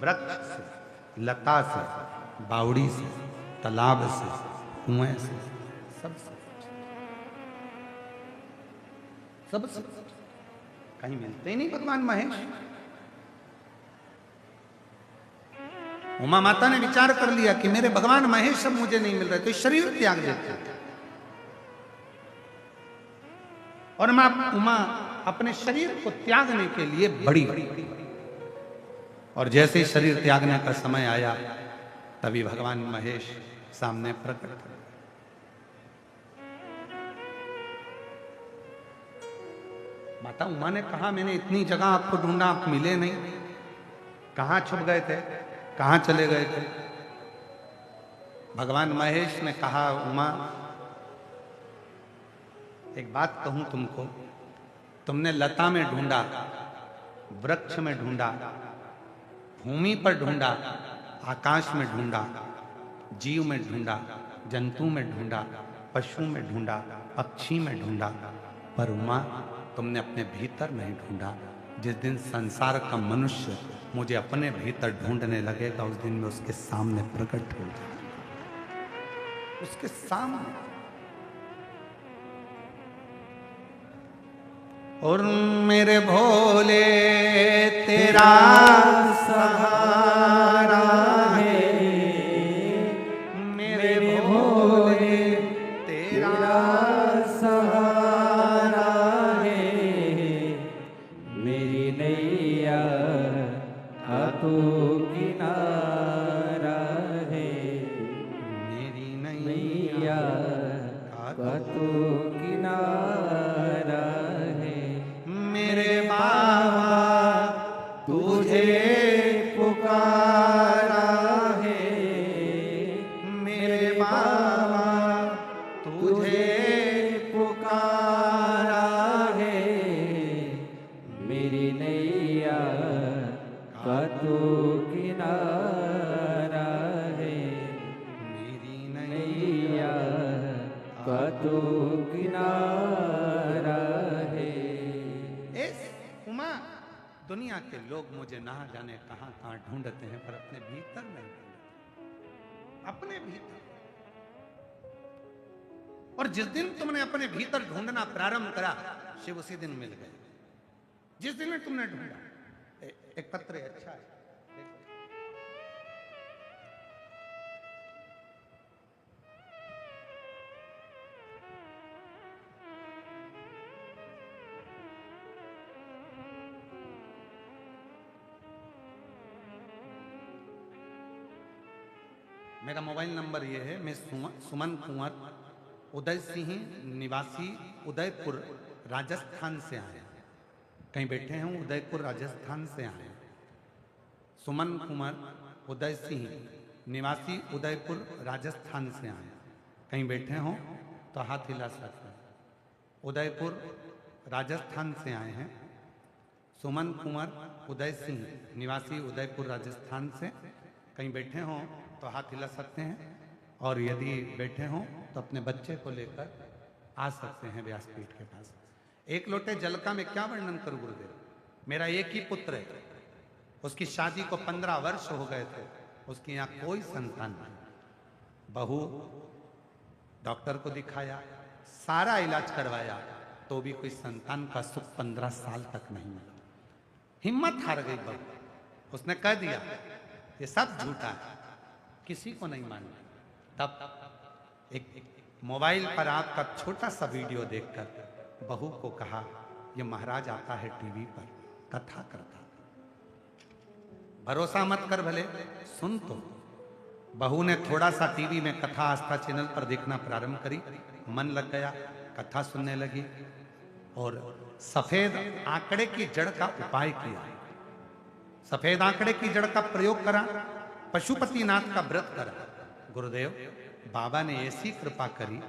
वृक्ष से, लता से, बावड़ी से, तालाब से, कुएं से, सब कहीं मिलते ही नहीं भगवान महेश। उमा माता ने विचार कर लिया कि मेरे भगवान महेश सब मुझे नहीं मिल रहे, तो शरीर त्याग देते। और मां उमा अपने शरीर को त्यागने के लिए बड़ी और जैसे ही शरीर त्यागने का समय आया तभी भगवान महेश सामने प्रकट हुए। माता उमा ने कहा, मैंने इतनी जगह आपको ढूंढा, आप मिले नहीं, कहां छुप गए थे, कहां चले गए थे? भगवान महेश ने कहा, उमा एक बात कहूं तुमको, तुमने लता में ढूंढा, वृक्ष में ढूंढा, भूमि पर ढूंढा, आकाश में ढूंढा, जीव में ढूंढा, जंतु में ढूंढा, पशु में ढूंढा, पक्षी में ढूंढा, पर उमा तुमने अपने भीतर नहीं ढूंढा। जिस दिन संसार का मनुष्य मुझे अपने भीतर ढूंढने लगेगा, उस दिन मैं उसके सामने प्रकट हो जाऊंगा, उसके सामने। और मेरे भोले तेरा सहारा है, मेरे भोले तेरा सहारा है, मेरी नैया का तू किनारा है, मेरी नैया का तू किनारा है, मेरे बाबा तुझे पुकारा है, मेरे बाबा तुझे पुकारा है, मेरी नैया का तू किनारा है, मेरी नैया का तू किनारा है। उमा, दुनिया के लोग मुझे ना जाने कहां कहां ढूंढते हैं, पर अपने भीतर नहीं ढूंढते, अपने भीतर। और जिस दिन तुमने अपने भीतर ढूंढना प्रारंभ करा, शिव उसी दिन मिल गए। जिस दिन में तुमने ढूंढा। एक पत्र है, अच्छा है, मेरा मोबाइल नंबर ये है। मैं सुमन कुंवर उदय सिंह निवासी उदयपुर राजस्थान से आए। कहीं बैठे हैं, उदयपुर राजस्थान से आए। सुमन कुंवर उदय सिंह निवासी उदयपुर राजस्थान से आए। कहीं बैठे हों तो हाथ हिला सकते हैं। उदयपुर राजस्थान से आए हैं। सुमन कुंवर उदय सिंह निवासी उदयपुर राजस्थान से। कहीं बैठे हों तो हाथ हिला सकते हैं, और यदि बैठे हों तो अपने बच्चे को लेकर आ सकते हैं व्यासपीठ के पास। एक लोटे जल का मैं क्या वर्णन करूं गुरुदेव। मेरा एक ही पुत्र है, उसकी शादी को 15 वर्ष हो गए थे, उसकी यहाँ कोई संतान नहीं। बहू डॉक्टर को दिखाया, सारा इलाज करवाया, तो भी कोई संतान का सुख 15 साल तक नहीं मिला। हिम्मत हार गई बहू। उसने कह दिया ये सब झूठा है, किसी को नहीं मानना। तब एक मोबाइल पर आपका छोटा सा वीडियो देखकर बहू को कहा, ये महाराज आता है टीवी पर, कथा करता। भरोसा मत कर, भले सुन तो। बहू ने थोड़ा सा टीवी में कथा आस्था चैनल पर देखना प्रारंभ करी, मन लग गया, कथा सुनने लगी और सफेद आंकड़े की जड़ का उपाय किया। सफेद आंकड़े की जड़ का प्रयोग करा, पशुपतिनाथ का व्रत करा। गुरुदेव बाबा ने ऐसी कृपा करी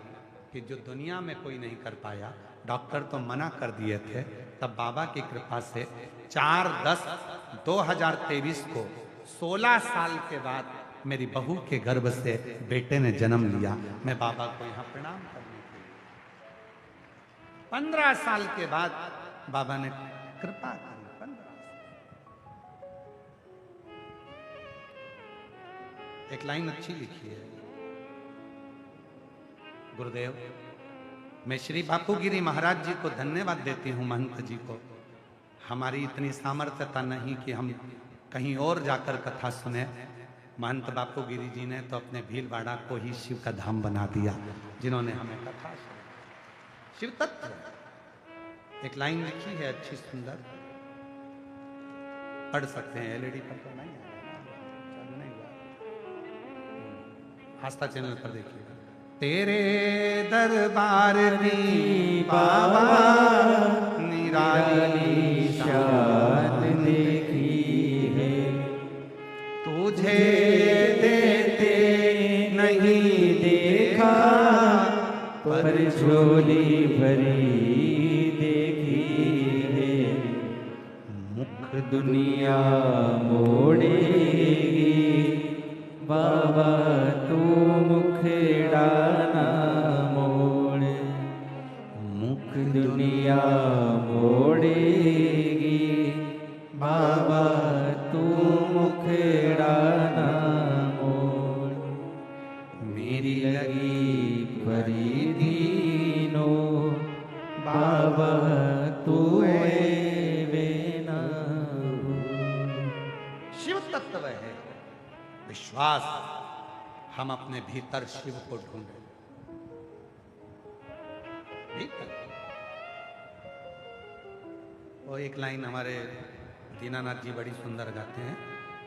कि जो दुनिया में कोई नहीं कर पाया। डॉक्टर तो मना कर दिए थे, तब बाबा की कृपा से 4/10/2023 को 16 साल के बाद मेरी बहू के गर्भ से बेटे ने जन्म लिया। मैं बाबा को यहाँ प्रणाम करने के लिए 15 साल के बाद बाबा ने कृपा की। 15 एक लाइन अच्छी लिखी है गुरुदेव। मैं श्री बापूगिरी महाराज जी को धन्यवाद देती हूँ, महंत जी को। हमारी इतनी सामर्थ्यता नहीं कि हम कहीं और जाकर कथा सुने। महंत बापूगिरी जी ने तो अपने भीलवाड़ा को ही शिव का धाम बना दिया, जिन्होंने हमें कथा सुनाई। शिव तत्व एक लाइन लिखी है अच्छी सुंदर, पढ़ सकते हैं। एलईडी पर तो नहीं है, चालू नहीं हुआ। आस्था चैनल पर देखिएगा। तेरे दरबार की बाबा निराली शान देखी है, तुझे देते नहीं देखा पर झोली भरी देखी है। मुख दुनिया मोड़ेगी बाबा तू मुखड़ा ना मोड़। मुख दुनिया मोड़ेगी बाबा तू मुखड़ा ना मोड़। मेरी लगी परी दीनो बाबा तू बेना। शिव तत्व है विश्वास। हम अपने भीतर शिव को ढूंढे। वो एक लाइन हमारे दीनानाथ जी बड़ी सुंदर गाते हैं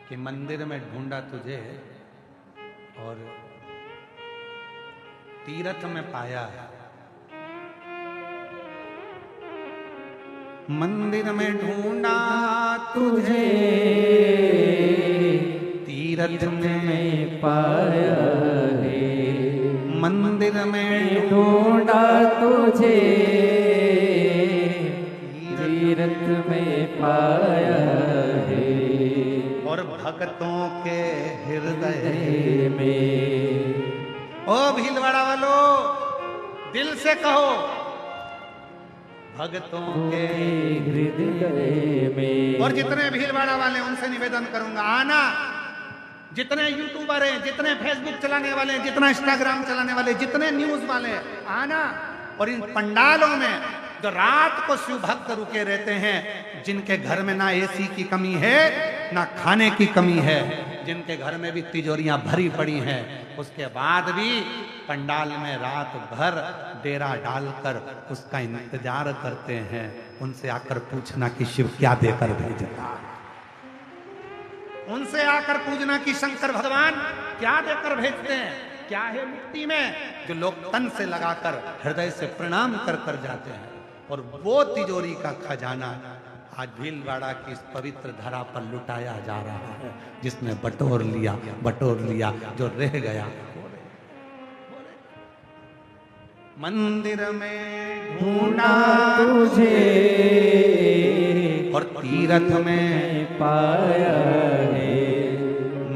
कि मंदिर में ढूंढा तुझे और तीरथ में पाया। मंदिर में ढूंढा तुझे तीरथ में पाया है। मंदिर में ढूंढा तुझे तीरथ में पाया है। और भक्तों के हृदय में। ओ भीलवाड़ा वालों, दिल से कहो भक्तों के हृदय में। और जितने भीलवाड़ा वाले उनसे निवेदन करूंगा, आना। जितने यूट्यूबर हैं, जितने फेसबुक चलाने वाले हैं, जितना इंस्टाग्राम चलाने वाले, जितने न्यूज वाले हैं, आना। और इन पंडालों में जो रात को शिव भक्त रुके रहते हैं, जिनके घर में ना एसी की कमी है ना खाने की कमी है, जिनके घर में भी तिजोरियां भरी पड़ी हैं, उसके बाद भी पंडाल में रात भर डेरा डालकर उसका इंतजार करते हैं, उनसे आकर पूछना कि शिव क्या देकर भेजता है। उनसे आकर पूछना कि शंकर भगवान क्या देकर भेजते हैं, क्या है मुक्ति में, जो लोग तन से लगाकर हृदय से प्रणाम कर कर जाते हैं। और वो तिजोरी का खजाना आज भीलवाड़ा की इस पवित्र धरा पर लुटाया जा रहा है, जिसने बटोर लिया जो रह गया। मंदिर में ढूंढा तुझे और तीरथ में पाया है।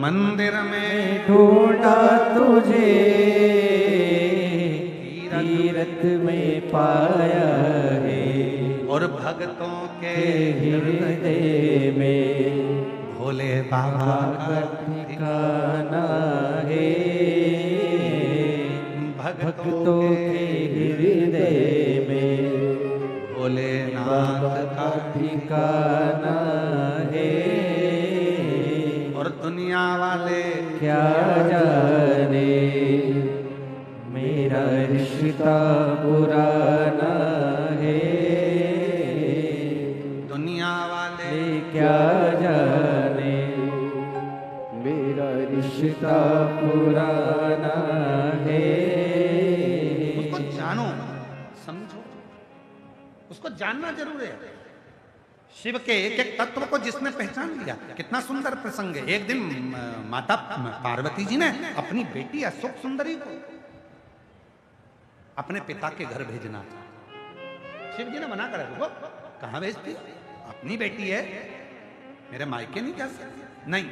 मंदिर में ढूंढा तुझे तीरथ में पाया है। और भक्तों के हृदय में भोले बाबा का ठिकाना है। भक्तों के हृदय में भोलेनाथ का ठिकाना है। और दुनिया वाले क्या जाने मेरा रिश्ता पुराना है। दुनिया वाले क्या जाने मेरा रिश्ता पुराना है। उसको जानो, समझो, उसको जानना जरूर है। शिव के एक एक तत्व को जिसने पहचान लिया, कितना सुंदर प्रसंग है। एक दिन माता पार्वती जी ने अपनी बेटी अशोक सुंदरी को अपने पिता के घर भेजना था। शिव जी ने मना करा, रुको, कहां भेजती, अपनी बेटी है, मेरे मायके नहीं जा सकती। नहीं,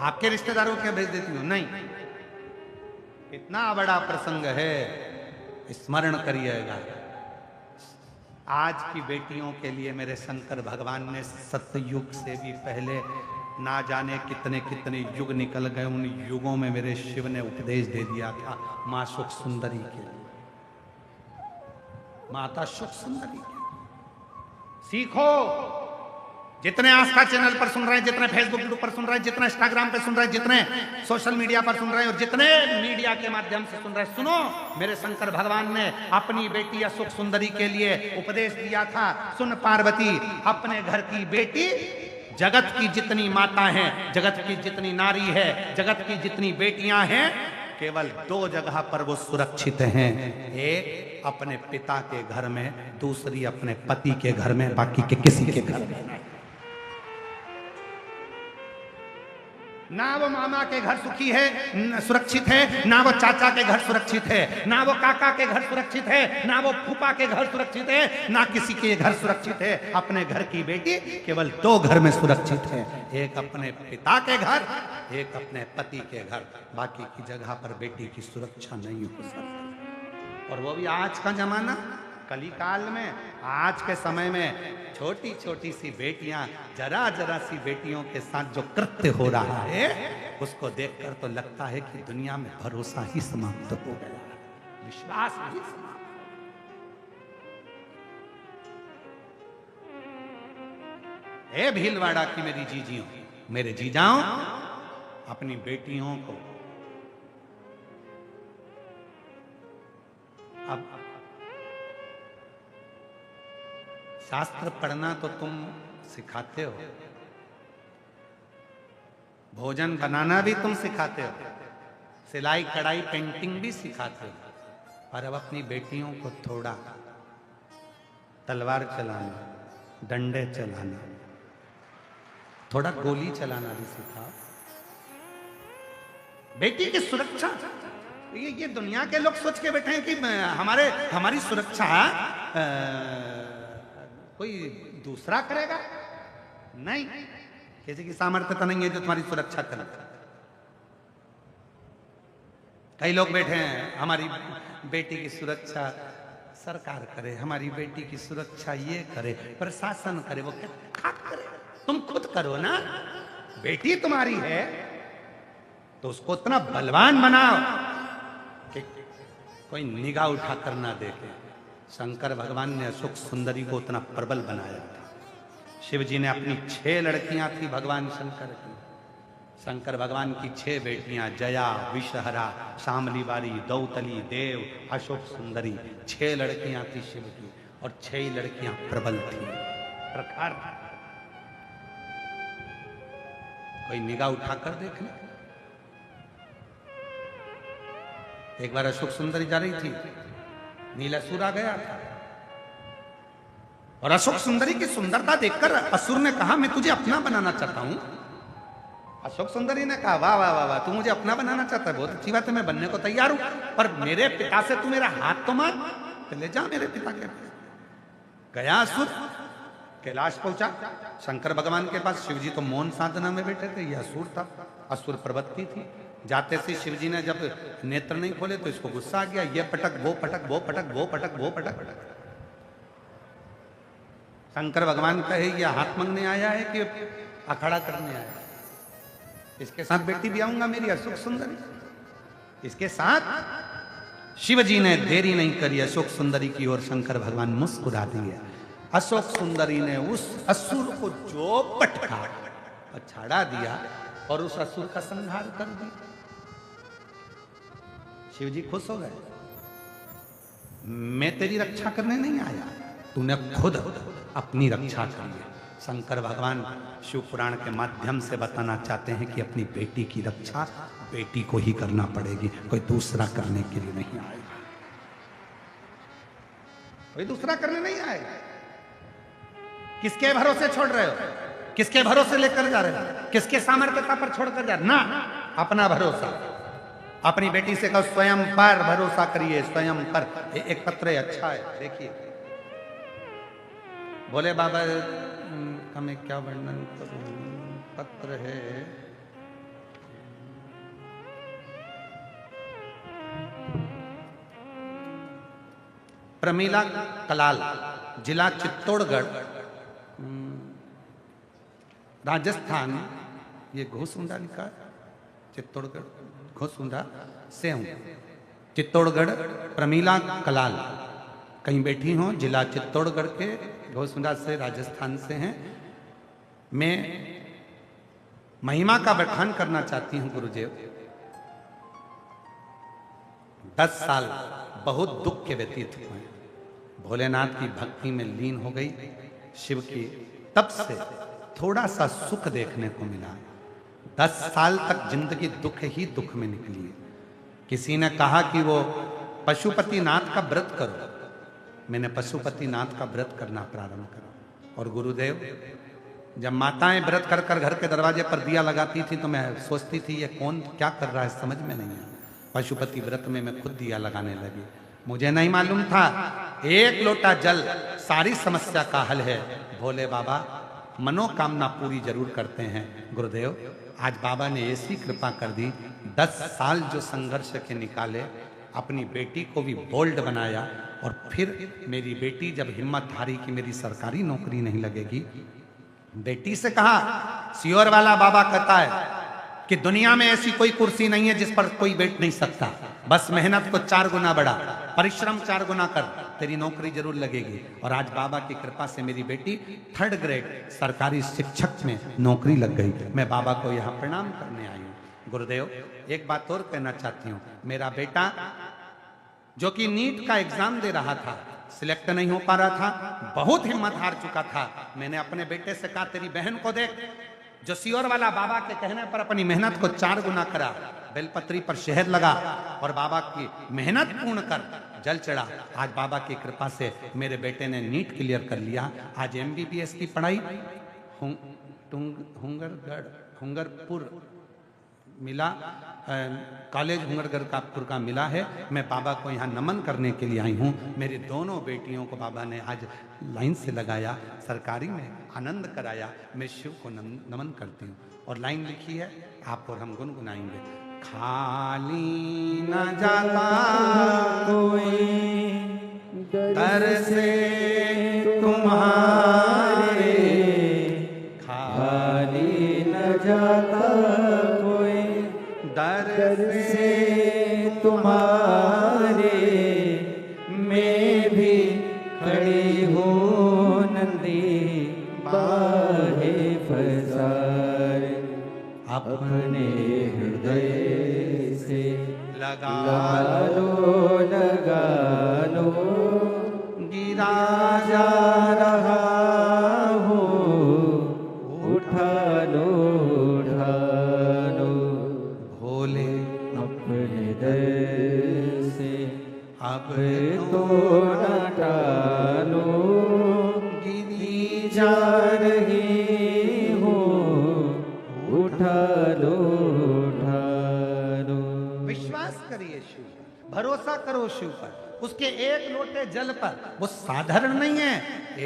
आपके रिश्तेदारों के भेज देती हूं। नहीं, इतना बड़ा प्रसंग है, स्मरण करिएगा। आज की बेटियों के लिए मेरे शंकर भगवान ने सतयुग से भी पहले ना जाने कितने कितने युग निकल गए, उन युगों में मेरे शिव ने उपदेश दे दिया था मां सुख सुंदरी के लिए, माता सुख सुंदरी के लिए। सीखो, जितने आस्था चैनल पर सुन रहे हैं, जितने फेसबुक ग्रुप पर सुन रहे हैं, जितने इंस्टाग्राम पे सुन रहे हैं, जितने सोशल मीडिया पर सुन रहे हैं और जितने मीडिया के माध्यम से सुन रहे हैं, सुनो, मेरे शंकर भगवान ने अपनी बेटी अशोक सुंदरी के लिए उपदेश दिया था। सुन पार्वती, अपने घर की बेटी जगत की जितनी माता हैं, जगत की जितनी नारी है, जगत की जितनी बेटियां हैं, केवल 2 जगह पर वो सुरक्षित हैं। एक अपने पिता के घर में, दूसरी अपने पति के घर में, बाकी के किसी के घर में नहीं। ना वो मामा के घर सुखी है, सुरक्षित है, ना वो चाचा के घर सुरक्षित है, ना वो काका के घर सुरक्षित है, ना वो फूफा के घर सुरक्षित है, ना किसी के घर सुरक्षित है। अपने घर की बेटी केवल 2 घर में सुरक्षित है, एक अपने पिता के घर, एक अपने पति के घर। बाकी की जगह पर बेटी की सुरक्षा नहीं हो सकती। और वो भी आज का जमाना, कली काल में, आज के समय में छोटी छोटी सी बेटियां, जरा जरा सी बेटियों के साथ जो कृत्य हो रहा है, उसको देखकर तो लगता है कि दुनिया में भरोसा ही समाप्त हो गया, विश्वास ही समाप्त। ए भीलवाड़ा की मेरी जीजियों, मेरे जीजाओं, अपनी बेटियों को अब शास्त्र पढ़ना तो तुम सिखाते हो, भोजन बनाना भी तुम सिखाते हो, सिलाई कढ़ाई पेंटिंग भी सिखाते हो, पर अब अपनी बेटियों को थोड़ा तलवार चलाना, डंडे चलाना, थोड़ा गोली चलाना भी सिखाओ। बेटी की सुरक्षा, ये दुनिया के लोग सोच के बैठे हैं कि हमारी सुरक्षा कोई दूसरा करेगा। नहीं, किसी की सामर्थ्य तो नहीं है जो तुम्हारी सुरक्षा करे। कई लोग बैठे हैं, हमारी बेटी की सुरक्षा सरकार करे, हमारी बेटी की सुरक्षा ये करे, प्रशासन करे। वो क्या करे? तुम खुद करो ना। बेटी तुम्हारी है तो उसको इतना बलवान बनाओ कि कोई निगाह उठा कर ना देखे। शंकर भगवान ने अशोक सुंदरी को उतना प्रबल बनाया था। शिव जी ने अपनी 6 लड़कियां थी भगवान शंकर की। शंकर भगवान की 6 बेटियां, जया, विषहरा, शामली बारी, दौतली, देव, अशोक सुंदरी, 6 लड़कियां थी शिव की, और 6 ही लड़कियां प्रबल थी, प्रखर। कोई निगाह उठाकर देख ले। एक बार अशोक सुंदरी जा रही थी, नीलासुर आ गया था, और अशोक सुंदरी की सुंदरता देखकर असुर ने कहा, मैं तुझे अपना बनाना चाहता हूं। अशोक सुंदरी ने कहा, वाह वाह वाह वाह, तू मुझे अपना बनाना चाहता है, बहुत अच्छी बात है, मैं बनने को तैयार हूं, पर मेरे पिता से तू मेरा हाथ तो मांग, तो ले जा मेरे पिता के पास। गया असुर, कैलाश पहुंचा शंकर भगवान के पास। शिव जी तो मौन साधना में बैठे थे, यह असुर था, असुर प्रवृत्ति थी। जाते से शिव जी ने जब नेत्र नहीं खोले तो इसको गुस्सा आ गया, ये पटक, वो पटक, वो पटक, वो पटक, वो पटक। शंकर भगवान कहे, ये हाथ मांगने आया है कि अखाड़ा करने आया है? इसके साथ बेटी भी आऊंगा मेरी अशोक सुंदरी। इसके साथ शिव जी ने देरी नहीं करी, अशोक सुंदरी की ओर शंकर भगवान मुस्कुरा दिए। अशोक सुंदरी ने उस असुर को जो पटका, अछाड़ा दिया और उस असुर का संहार कर दिया। शिव जी खुश हो गए, मैं तेरी रक्षा करने नहीं आया, तूने खुद अपनी रक्षा करी है। शंकर भगवान शिव पुराण के माध्यम से बताना चाहते हैं कि अपनी बेटी की रक्षा बेटी को ही करना पड़ेगी, कोई दूसरा करने के लिए नहीं आएगा, कोई दूसरा करने नहीं आएगा। किसके भरोसे छोड़ रहे हो? किसके भरोसे लेकर जा रहे हो? किसके सामर्थ्यता पर छोड़कर जा रहे हो? ना, अपना भरोसा। अपनी बेटी से कहो, स्वयं पर भरोसा करिए, स्वयं पर। एक पत्र अच्छा है, देखिए। बोले बाबा का मैं क्या वर्णन करूं, पत्र है, प्रमीला कलाल, जिला चित्तौड़गढ़, राजस्थान। ये घोसुंडा लिखा है, चित्तौड़गढ़ घोसुंडा से हूँ। चित्तौड़गढ़ प्रमीला कलाल कहीं बैठी हूँ, जिला चित्तौड़गढ़ के, घोसुंडा से, राजस्थान से हैं। मैं महिमा का बखान करना चाहती हूँ गुरुदेव। 10 साल बहुत दुख के व्यतीत हुए, भोलेनाथ की भक्ति में लीन हो गई, शिव की, तब से थोड़ा सा सुख देखने को मिला। 10 साल तक जिंदगी दुख ही दुख में निकली है। किसी ने कहा कि वो पशुपतिनाथ का व्रत करो, मैंने पशुपतिनाथ का व्रत करना प्रारंभ करा। और गुरुदेव, जब माताएं व्रत कर कर घर के दरवाजे पर दिया लगाती थी तो मैं सोचती थी ये कौन क्या कर रहा है, समझ में नहीं आया। पशुपति व्रत में मैं खुद दिया लगाने लगी। मुझे नहीं मालूम था 1 लोटा जल सारी समस्या का हल है। भोले बाबा मनोकामना पूरी जरूर करते हैं। गुरुदेव, आज बाबा ने ऐसी कृपा कर दी, 10 साल जो संघर्ष के निकाले, अपनी बेटी को भी बोल्ड बनाया। और फिर मेरी बेटी जब हिम्मत हारी कि मेरी सरकारी नौकरी नहीं लगेगी, बेटी से कहा, सीहोर वाला बाबा कहता है कि दुनिया में ऐसी कोई कुर्सी नहीं है जिस पर कोई बैठ नहीं सकता, बस मेहनत को 4 गुना बढ़ा, परिश्रम 4 गुना कर, तेरी नौकरी जरूर लगेगी। और आज बाबा की कृपा से मेरी बेटी 3rd ग्रेड सरकारी शिक्षक में नौकरी लग गई। मैं बाबा को यहाँ प्रणाम करने आई हूँ। गुरुदेव, एक बात और कहना चाहती हूँ, मेरा बेटा जो कि नीट का एग्जाम दे रहा था, सिलेक्ट नहीं हो पा रहा था, बहुत हिम्मत हार चुका था। मैंने अपने बेटे से कहा, तेरी बहन को देख, जो सीहोर वाला बाबा के कहने पर अपनी मेहनत को 4 गुना करा, बेलपत्री पर शहद लगा और बाबा की मेहनत पूर्ण कर जल चढ़ा। आज बाबा की कृपा से मेरे बेटे ने नीट क्लियर कर लिया। आज MBBS की पढ़ाई हुंगरपुर मिला, कॉलेज हुंगरपुर का मिला है। मैं बाबा को यहाँ नमन करने के लिए आई हूँ। मेरी दोनों बेटियों को बाबा ने आज लाइन से लगाया, सरकारी में आनंद कराया। मैं शिव को नमन करती हूँ। और लाइन लिखी है, आप और हम गुनगुनाएंगे। खाली न जाता कोई दर से तुम्हारे, खाली न जाता दर से तुम्हारे, मैं भी खड़ी हूँ नंदी बाहे फसारे, अपने हृदय से लगा लो, गिरा जा रहा हो, उठा लो भोले अपने दर से, अब तो न टालो, गिरी जा रही हो, उठा लो। विश्वास करिए शिव, भरोसा करो शिव पर, उसके 1 लोटे जल पर। वो साधारण नहीं है,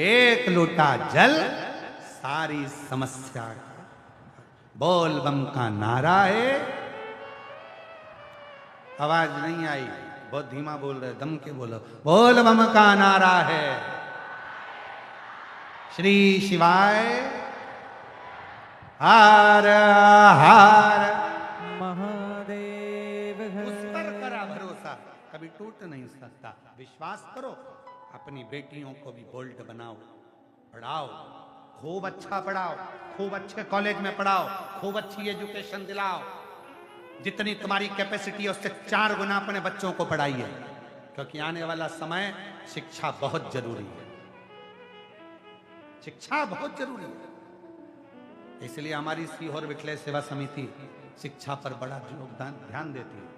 1 लोटा जल सारी समस्या। बोल बम का नारा है, आवाज नहीं आई, बहुत धीमा बोल रहे, दम के बोलो। बोल बम का नारा है, श्री शिवाय हर हर महादेव। उस पर करा भरोसा, कभी टूट नहीं सकता। विश्वास करो, अपनी बेटियों को भी बोल्ड बनाओ, पढ़ाओ, खूब अच्छा पढ़ाओ, खूब अच्छे कॉलेज में पढ़ाओ, खूब अच्छी एजुकेशन दिलाओ। जितनी तुम्हारी कैपेसिटी है उससे 4 गुना अपने बच्चों को पढ़ाइए, क्योंकि आने वाला समय शिक्षा बहुत जरूरी है। शिक्षा बहुत जरूरी है। इसलिए हमारी सीहोर विठले सेवा समिति शिक्षा पर बड़ा योगदान ध्यान देती है।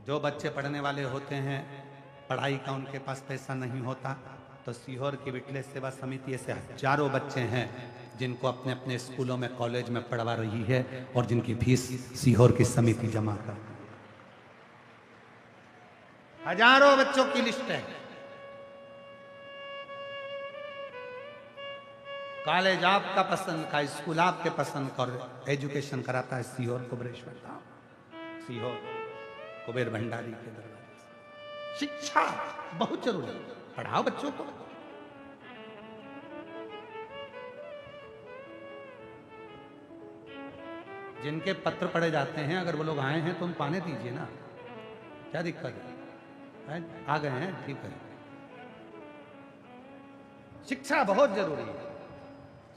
जो बच्चे पढ़ने वाले होते हैं, पढ़ाई का उनके पास पैसा नहीं होता, तो सीहोर की विठले सेवा समिति ऐसे हजारों बच्चे हैं जिनको अपने अपने स्कूलों में, कॉलेज में पढ़वा रही है और जिनकी फीस सीहोर की समिति जमा कर। हजारों बच्चों की लिस्ट है। कॉलेज आपका पसंद का, स्कूल आपके पसंद का, और एजुकेशन कराता है सीहोर कुबेरेश्वर धाम, सीहोर कुबेर भंडारी के दरबार से। शिक्षा बहुत जरूरी है, पढ़ाओ बच्चों को। जिनके पत्र पढ़े जाते हैं, अगर वो लोग आए हैं तो उनको आने दीजिए ना, क्या दिक्कत है? आ गए हैं, ठीक है। शिक्षा बहुत जरूरी है,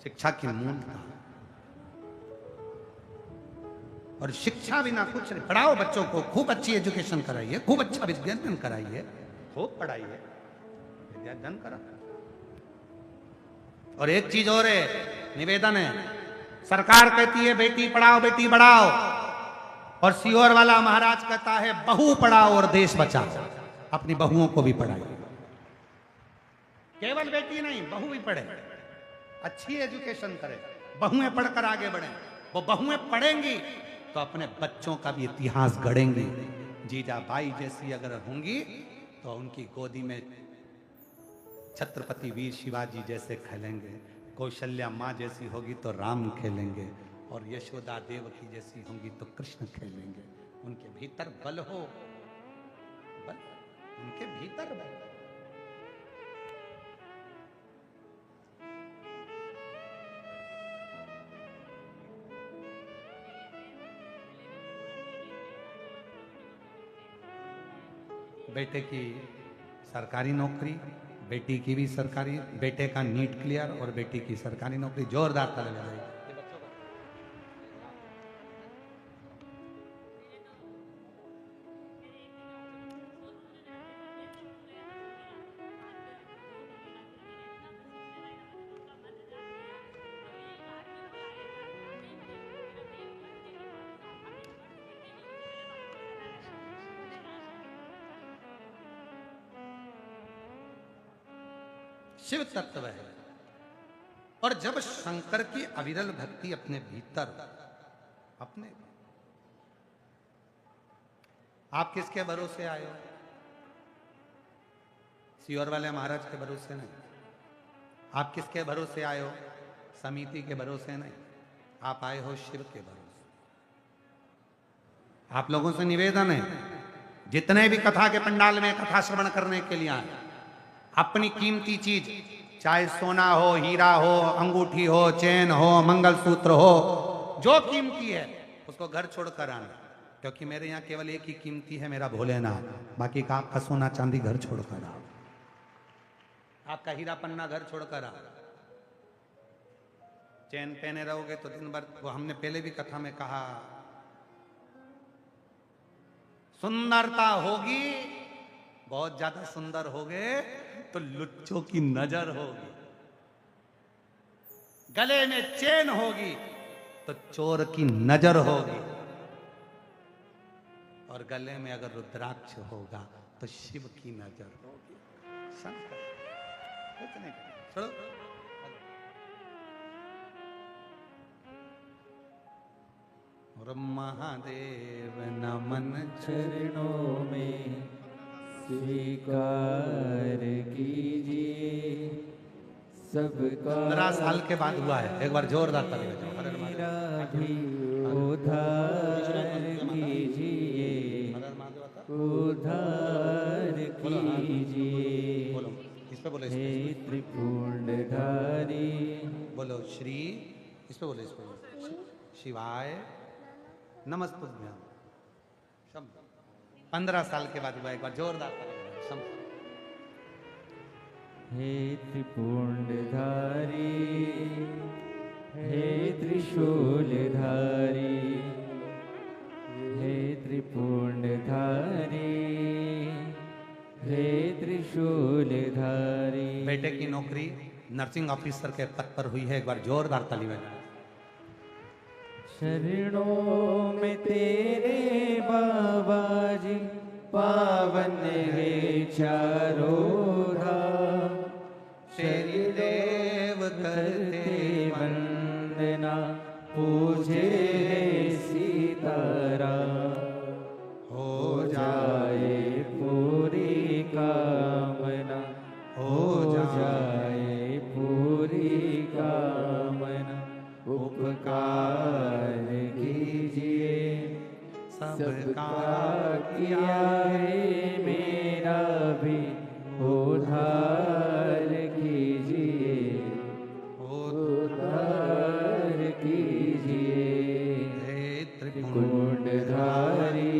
शिक्षा की मूलता। और शिक्षा बिना कुछ नहीं। पढ़ाओ बच्चों को, खूब अच्छी एजुकेशन कराइए, खूब अच्छा विद्यादान कराइए, खूब पढ़ाइए, विद्यादान करा। और एक चीज और है, निवेदन है, सरकार कहती है बेटी पढ़ाओ बेटी बढ़ाओ, और सीहोर वाला महाराज कहता है बहू पढ़ाओ और देश बचाओ। अपनी बहुओं को भी पढ़ाइए, केवल बेटी नहीं बहू भी पढ़े, अच्छी एजुकेशन करे, बहुएं पढ़कर आगे बढ़े। वो बहुएं पढ़ेंगी तो अपने बच्चों का भी इतिहास गढ़ेंगी। जीजाबाई जैसी अगर होंगी तो उनकी गोदी में छत्रपति वीर शिवाजी जैसे खेलेंगे, कौशल्या माँ जैसी होगी तो राम खेलेंगे, और यशोदा देवकी जैसी होंगी तो कृष्ण खेलेंगे। उनके भीतर बल हो, बल, उनके भीतर बल। बेटे की सरकारी नौकरी, बेटी की भी सरकारी, बेटे का नीट क्लियर और बेटी की सरकारी नौकरी। जोरदार ताली बजाइए। शिव तत्व है, और जब शंकर की अविरल भक्ति अपने भीतर, अपने, आप किसके भरोसे आए हो? सीहोर वाले महाराज के भरोसे नहीं। आप किसके भरोसे आए हो? समिति के भरोसे नहीं, आप आए हो शिव के भरोसे। आप लोगों से निवेदन है, जितने भी कथा के पंडाल में कथा श्रवण करने के लिए आए, अपनी कीमती चीज, चाहे सोना हो, हीरा हो, अंगूठी हो, चैन हो, मंगलसूत्र हो, जो कीमती है उसको घर छोड़कर आना, क्योंकि मेरे यहाँ केवल एक ही कीमती है, मेरा भोलेनाथ। बाकी का आपका सोना चांदी घर छोड़कर आओ, आपका हीरा पन्ना घर छोड़कर आओ। चैन पहने रहोगे तो दिन भर, वो हमने पहले भी कथा में कहा, सुंदरता होगी, बहुत ज्यादा सुंदर हो गए तो लुच्चों की नजर होगी, गले में चेन होगी तो चोर की नजर होगी, और गले में अगर रुद्राक्ष होगा तो शिव की नजर होगी। शंकर कुछ नहीं, छोड़ो। और महादेव नमन चरणों में स्वीकार कीजिए सबका। 15 साल के बाद हुआ है, एक बार जोरदार ताली बजाओ। हर हर मेरा महादेव। भी उद्धार कीजिए, उद्धार कीजिए। बोलो इस पे, बोलो इस हे पे, त्रिपुंडधारी। बोलो श्री, इस पे बोलो, इस पे बोलो, शिवाय नमस्तुभ्यं। 15 साल के बाद हुआ, एक बार जोरदार ताली बजाओ। हे त्रिपुंडधारी, हे त्रिशूलधारी, हे त्रिपुंडधारी, हे त्रिशूलधारी। बेटे की नौकरी नर्सिंग ऑफिसर के पद पर हुई है, एक बार जोरदार ताली बजाओ। शरणों में तेरे बाबा जी, पावन है चारों धाम। तेरी देव करते वंदना, पूजे सीताराम। हो जाए पूरी कामना, हो जाए पूरी कामना। उपकार कीजिए सबका किया है, मेरा भी उद्धार कीजिए, उद्धार कीजिए। हे त्रिपुंडधारी,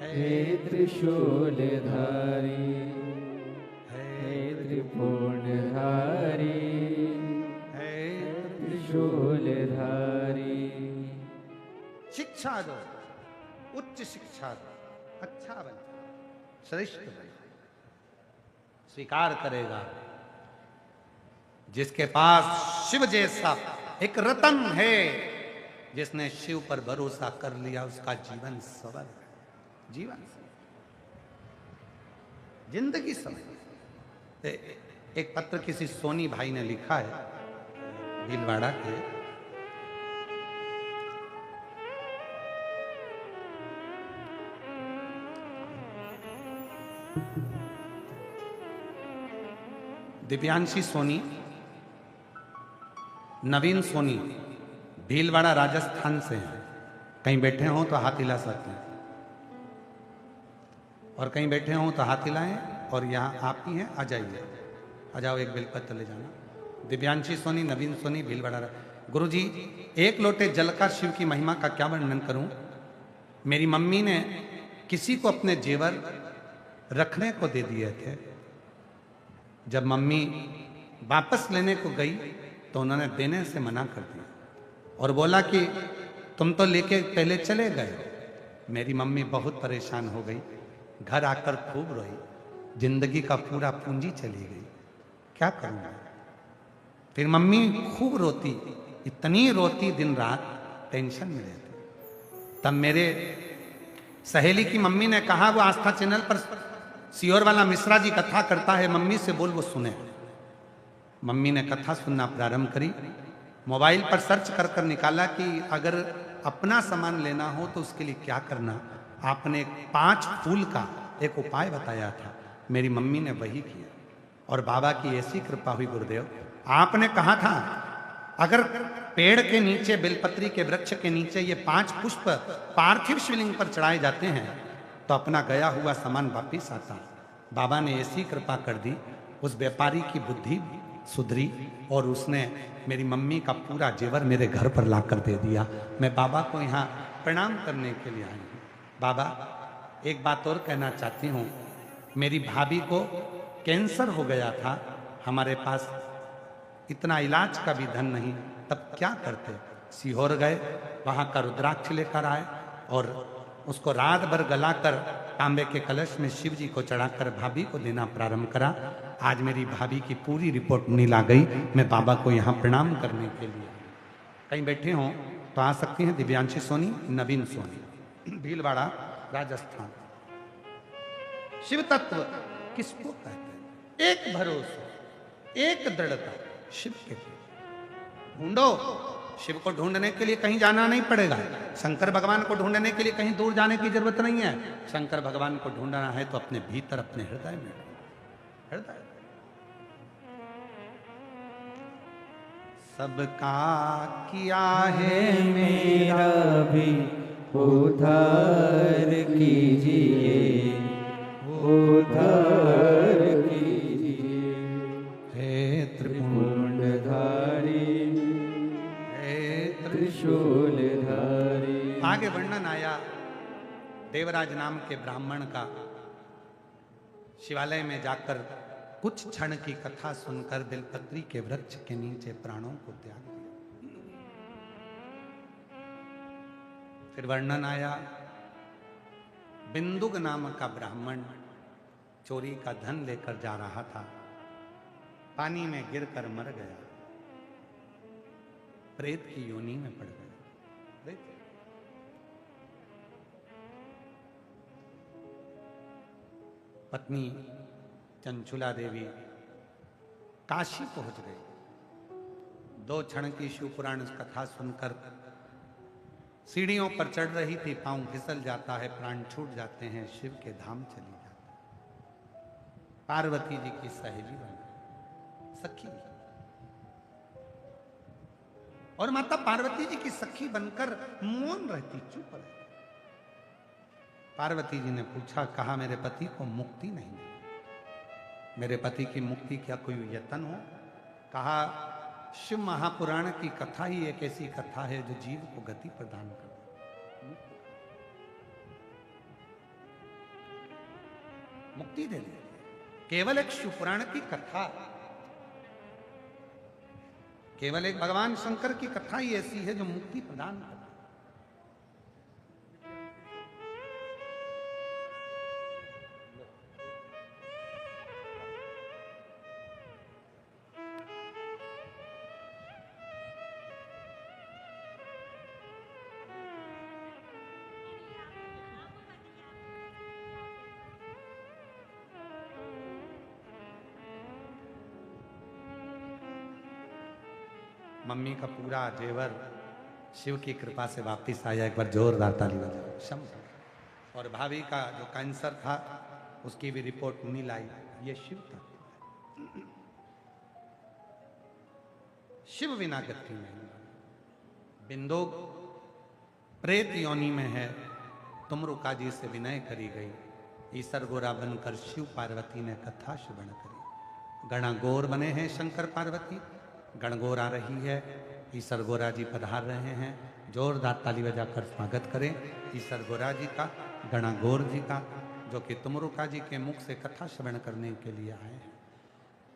हे त्रिशूलधारी, हे त्रिपुंडधारी, त्रिशूलधारी। शिक्षा दो, उच्च शिक्षा दो, अच्छा बने, श्रेष्ठ बने, स्वीकार करेगा। जिसके पास शिव जैसा एक रतन है, जिसने शिव पर भरोसा कर लिया, उसका जीवन सवर, जीवन जिंदगी सवर। एक पत्र किसी सोनी भाई ने लिखा है भीलवाड़ा के, दिव्यांशी सोनी, नवीन सोनी भीलवाड़ा राजस्थान से हैं। कहीं बैठे हों तो हाथ हिला सकते हैं, और कहीं बैठे हों तो हाथ हिलाएं, और यहाँ आप ही हैं, आ जाइए, आ जाओ, एक बेलपत्र ले जाना। दिव्यांशी सोनी, नवीन सोनी, भीलवाड़ा। गुरुजी, एक लोटे जल का शिव की महिमा का क्या वर्णन करूं। मेरी मम्मी ने किसी को अपने जेवर रखने को दे दिए थे। जब मम्मी वापस लेने को गई तो उन्होंने देने से मना कर दिया और बोला कि तुम तो लेके पहले चले गए। मेरी मम्मी बहुत परेशान हो गई, घर आकर खूब रोई, जिंदगी का पूरा पूंजी चली गई, क्या करूँगा। फिर मम्मी खूब रोती, इतनी रोती, दिन रात टेंशन में रहती। तब मेरे सहेली की मम्मी ने कहा, वो आस्था चैनल पर सियोर वाला मिश्रा जी कथा करता है, मम्मी से बोल वो सुने। मम्मी ने कथा सुनना प्रारंभ करी। मोबाइल पर सर्च कर कर निकाला कि अगर अपना सामान लेना हो तो उसके लिए क्या करना। आपने 5 फूल का एक उपाय बताया था, मेरी मम्मी ने वही किया और बाबा की ऐसी कृपा हुई। गुरुदेव, आपने कहा था अगर पेड़ के नीचे, बेलपत्री के वृक्ष के नीचे ये 5 पुष्प पार्थिव शिवलिंग पर चढ़ाए जाते हैं तो अपना गया हुआ सामान वापिस आता। बाबा ने ऐसी कृपा कर दी, उस व्यापारी की बुद्धि सुधरी और उसने मेरी मम्मी का पूरा जेवर मेरे घर पर ला कर दे दिया। मैं बाबा को यहाँ प्रणाम करने के लिए आई हूँ। बाबा, एक बात और कहना चाहती हूँ। मेरी भाभी को कैंसर हो गया था, हमारे पास इतना इलाज का भी धन नहीं, तब क्या करते। सीहोर गए, वहाँ का रुद्राक्ष लेकर आए और उसको रात भर गलाकर तांबे के कलश में शिव जी को चढ़ाकर भाभी को देना प्रारंभ करा। आज मेरी भाभी की पूरी रिपोर्ट नील आ गई। मैं बाबा को यहाँ प्रणाम करने के लिए, कहीं बैठे हों तो आ सकती हैं। दिव्यांशी सोनी, नवीन सोनी, भीलवाड़ा राजस्थान। शिव तत्व किसको कहते हैं? एक भरोसा, एक दृढ़ता शिव के लिए। ढूंढो, शिव को ढूंढने के लिए कहीं जाना नहीं पड़ेगा। शंकर भगवान को ढूंढने के लिए कहीं दूर जाने की जरूरत नहीं है। शंकर भगवान को ढूंढना है तो अपने भीतर, अपने हृदय में। हृदय सबका किया है मेरा भी उद्धार कीजिए, उद्धार कीजिए। हे त्रिपुंडधारी, त्रिशूलधारी। आगे वर्णन आया देवराज नाम के ब्राह्मण का शिवालय में जाकर कुछ क्षण की कथा सुनकर बेलपत्री के वृक्ष के नीचे प्राणों को त्याग दिया। फिर वर्णन आया बिंदुक नाम का ब्राह्मण चोरी का धन लेकर जा रहा था, पानी में गिरकर मर गया, प्रेत की योनि में पड़ गया। प्रेत पत्नी चंचुला देवी काशी पहुंच गई। 2 क्षण की शिव पुराण कथा सुनकर सीढ़ियों पर चढ़ रही थी, पांव फिसल जाता है, प्राण छूट जाते हैं, शिव के धाम चली जाती है। पार्वती जी की सहेली बन गई, सखी, और माता पार्वती जी की सखी बनकर मौन रहती, चुप रहती। पार्वती जी ने पूछा, कहा मेरे पति को मुक्ति नहीं मिली, मेरे पति की मुक्ति क्या कोई यत्न हो। कहा शिव महापुराण की कथा ही एक ऐसी कथा है जो जीव को गति प्रदान कर मुक्ति दे देती है। केवल एक शिव पुराण की कथा, केवल एक भगवान शंकर की कथा ही ऐसी है जो मुक्ति प्रदान करती है। मम्मी का पूरा जेवर शिव की कृपा से वापस आया। एक बार जोरदार ताली बजाओ। शम। और भाभी का जो कैंसर था उसकी भी रिपोर्ट नहीं लाई। ये शिव था। शिव बिना गति नहीं। बिंदो प्रेत योनि में है, तुमरुका जी से विनय करी गई। ईसर गोरा बनकर शिव पार्वती ने कथा श्रवण करी। गणगौर बने हैं शंकर पार्वती, गणगौर आ रही है, ईसर गोरा जी पधार रहे हैं। जोरदार ताली बजाकर स्वागत करें ईसर गोरा जी का, गणगौर जी का, जो कि तुमरुका जी के मुख से कथा श्रवण करने के लिए आए हैं।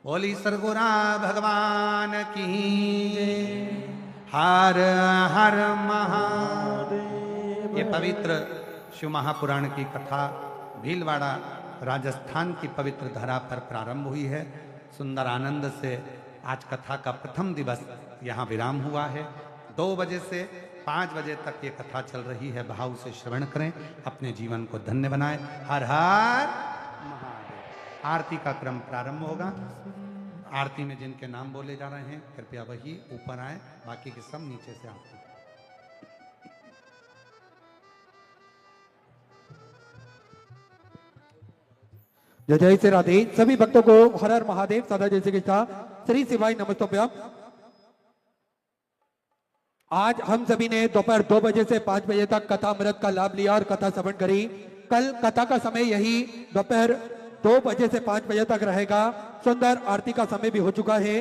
बोल ईसर गोरा भगवान की जय। हर हर महादेव। ये पवित्र शिव महापुराण की कथा भीलवाड़ा राजस्थान की पवित्र धरा पर प्रारंभ हुई है। सुंदर आनंद से आज कथा का प्रथम दिवस यहाँ विराम हुआ है। 2 बजे से 5 बजे तक ये कथा चल रही है। भाव से श्रवण करें, अपने जीवन को धन्य बनाएं। हर हर महादेव। आरती का क्रम प्रारंभ होगा। आरती में जिनके नाम बोले जा रहे हैं कृपया वही ऊपर आए, बाकी के सब नीचे से आरती। जय जय श्री राधे। सभी भक्तों को हर हर महादेव सदा जय श्री कृष्ण श्री शिवाय नमस्तोभ्यम। आज हम सभी ने दोपहर 2 बजे से 5 बजे तक कथा अमृत का लाभ लिया और कथा श्रवण करी। कल कथा का समय यही दोपहर 2 बजे से 5 बजे तक रहेगा। सुंदर आरती का समय भी हो चुका है।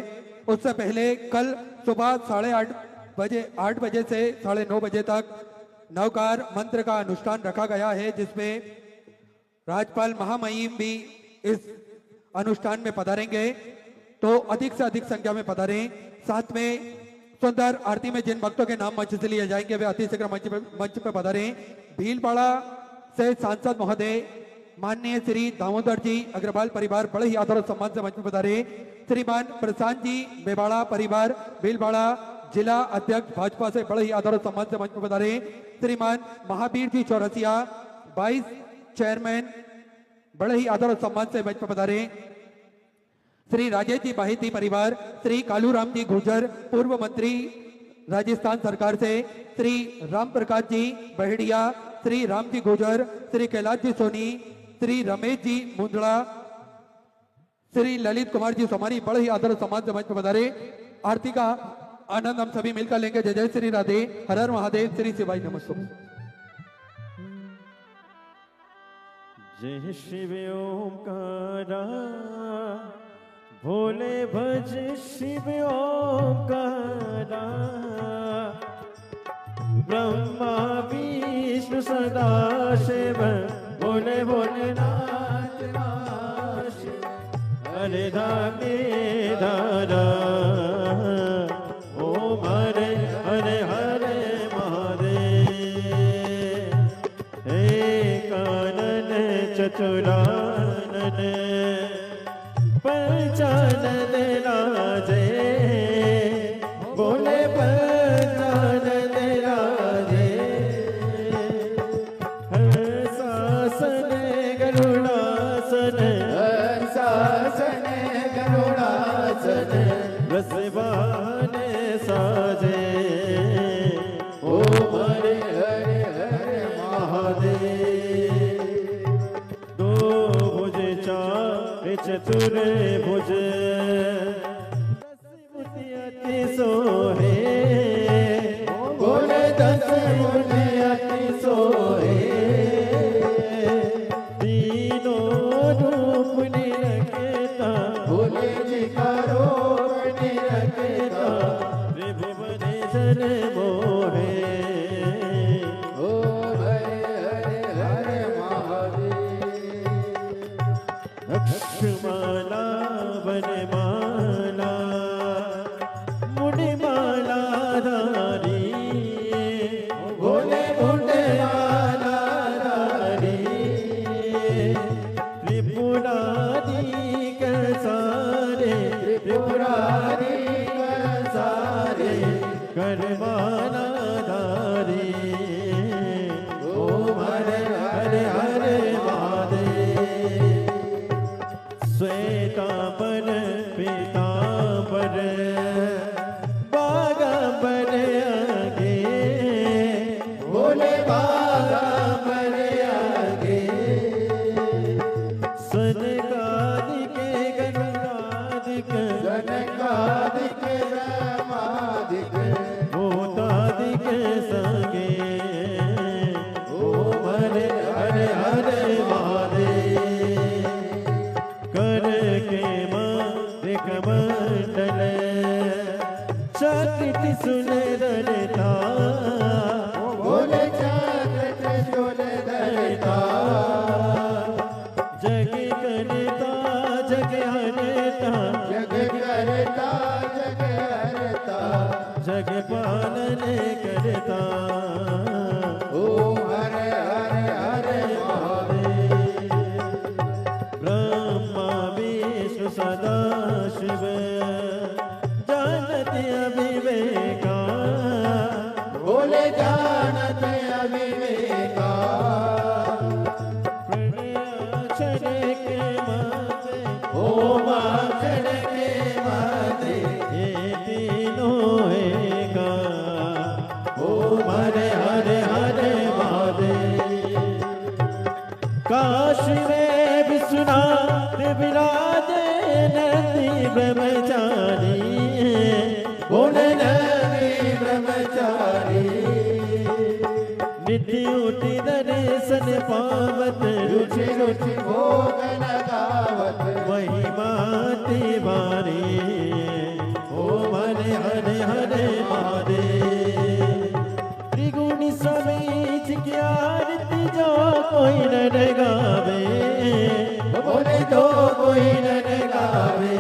उससे पहले कल सुबह 8:30 बजे से 9:30 बजे तक नवकार मंत्र का अनुष्ठान रखा गया है, जिसमें राज्यपाल महामहिम भी इस अनुष्ठान में पधारेंगे, तो अधिक से अधिक संख्या में पधारें। साथ में सुंदर आरती में जिन भक्तों के नाम मंच से लिए जाएंगे वे अति शीघ्र मंच पे पधारें। भीलवाड़ा से सांसद महोदय माननीय श्री दामोदर जी अग्रवाल परिवार बड़े ही आदर और सम्मान से मंच में पधारे। श्रीमान प्रशांत जी बेवाड़ा परिवार भीलवाड़ा जिला अध्यक्ष भाजपा से बड़े ही आदर और सम्मान से मंच में पधारे। श्रीमान महावीर जी चौरसिया 22 चेयरमैन बड़े ही आदर और सम्मान से मंच पर पधारे। श्री राजेश जी बाहिती परिवार, श्री कालूराम जी गुर्जर पूर्व मंत्री राजस्थान सरकार से, श्री राम प्रकाश जी बहेड़िया, श्री राम जी गुर्जर, श्री कैलाश जी सोनी, श्री रमेश जी मुंदड़ा, श्री ललित कुमार जी सोमानी बड़े ही आदर और सम्मान से मंच पर पधारे। आरती का आनंद हम सभी मिलकर लेंगे। जय जय श्री राधे। हर हर महादेव। श्री शिवाय नमस्तुभ्यम। जय शिव ओंकारा भोले भज शिव ओंकारा, ब्रह्मा विष्णु सदा शिव भोले भोलेनाथ नाथ, हरे धामे धारा ओम हरे हरे हरे महादेव। हे कानन चतुरानन पंचानन राजे, बोले पंचानन राजे। हंसासन गरुड़ासन, हंसासन गरुड़ासन, रसवाहन साजे ओम हरे हरे हरे महादेव। दो चलता ओम हरे हरे हरे महादेव। ब्रह्मा विष्णु सदा शिव जानते अविवेका बोले जानत अविवेका। प्रणयाक्षर के माते ओम अक्षर के माते ये तीनों एका ओम हरे हरे हरे महादेव। काशी में विश्वनाथ विराजे नंदी ब्रह्मचारी बोले नंदी ब्रह्मचारी। निधि उठी दर्शन पावत रुचि रुचि भोग लगावत महिमा तिवारी ओम हरे हरे हरे महादेव। त्रिगुणी समीच की आरती जो कोई न गावे बोले तो कोई न गावे।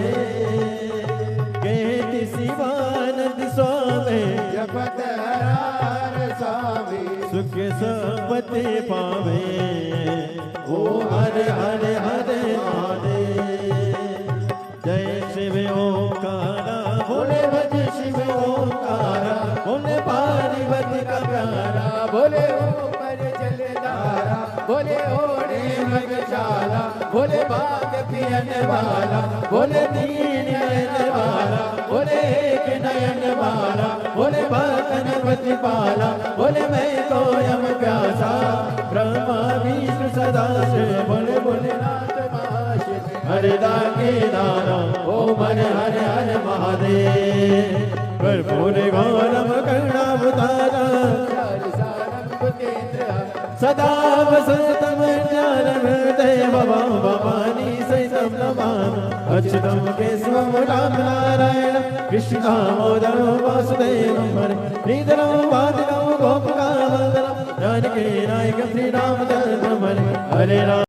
कहती शिवानंद स्वामी जपत हर स्वामी सुख संपत्ति पावे ओम हरे हरे हरे महादेव। जय शिव ओंकारा बोले भज शिव ओंकारा बोले पार्वती का प्यारा बोले ऊपर जलधारा बोले ओढ़े मगशाला बोले बाग पियन वाला बोले तीन नयन वाला बोले एक नयन वाला बोले गणपति पाला बोले मैं तो यम प्यासा ब्रह्मा विष्णु सदा शिव बोले भोलेनाथ महाशिव हरिदा के दाना ओम हरे हरे हरे महादेव। कर्पूर गौरम करुणावतारा सदा वसंतम ज्ञानम देव भवानी सहितं नमामि अच्युतं केशवं राम नारायण कृष्ण दामोदरं वासुदेवं हरे श्रीधरं वादिनं गोपिकावन्दनं जानकी नायकं श्रीरामचन्द्रं हरे हरे राम।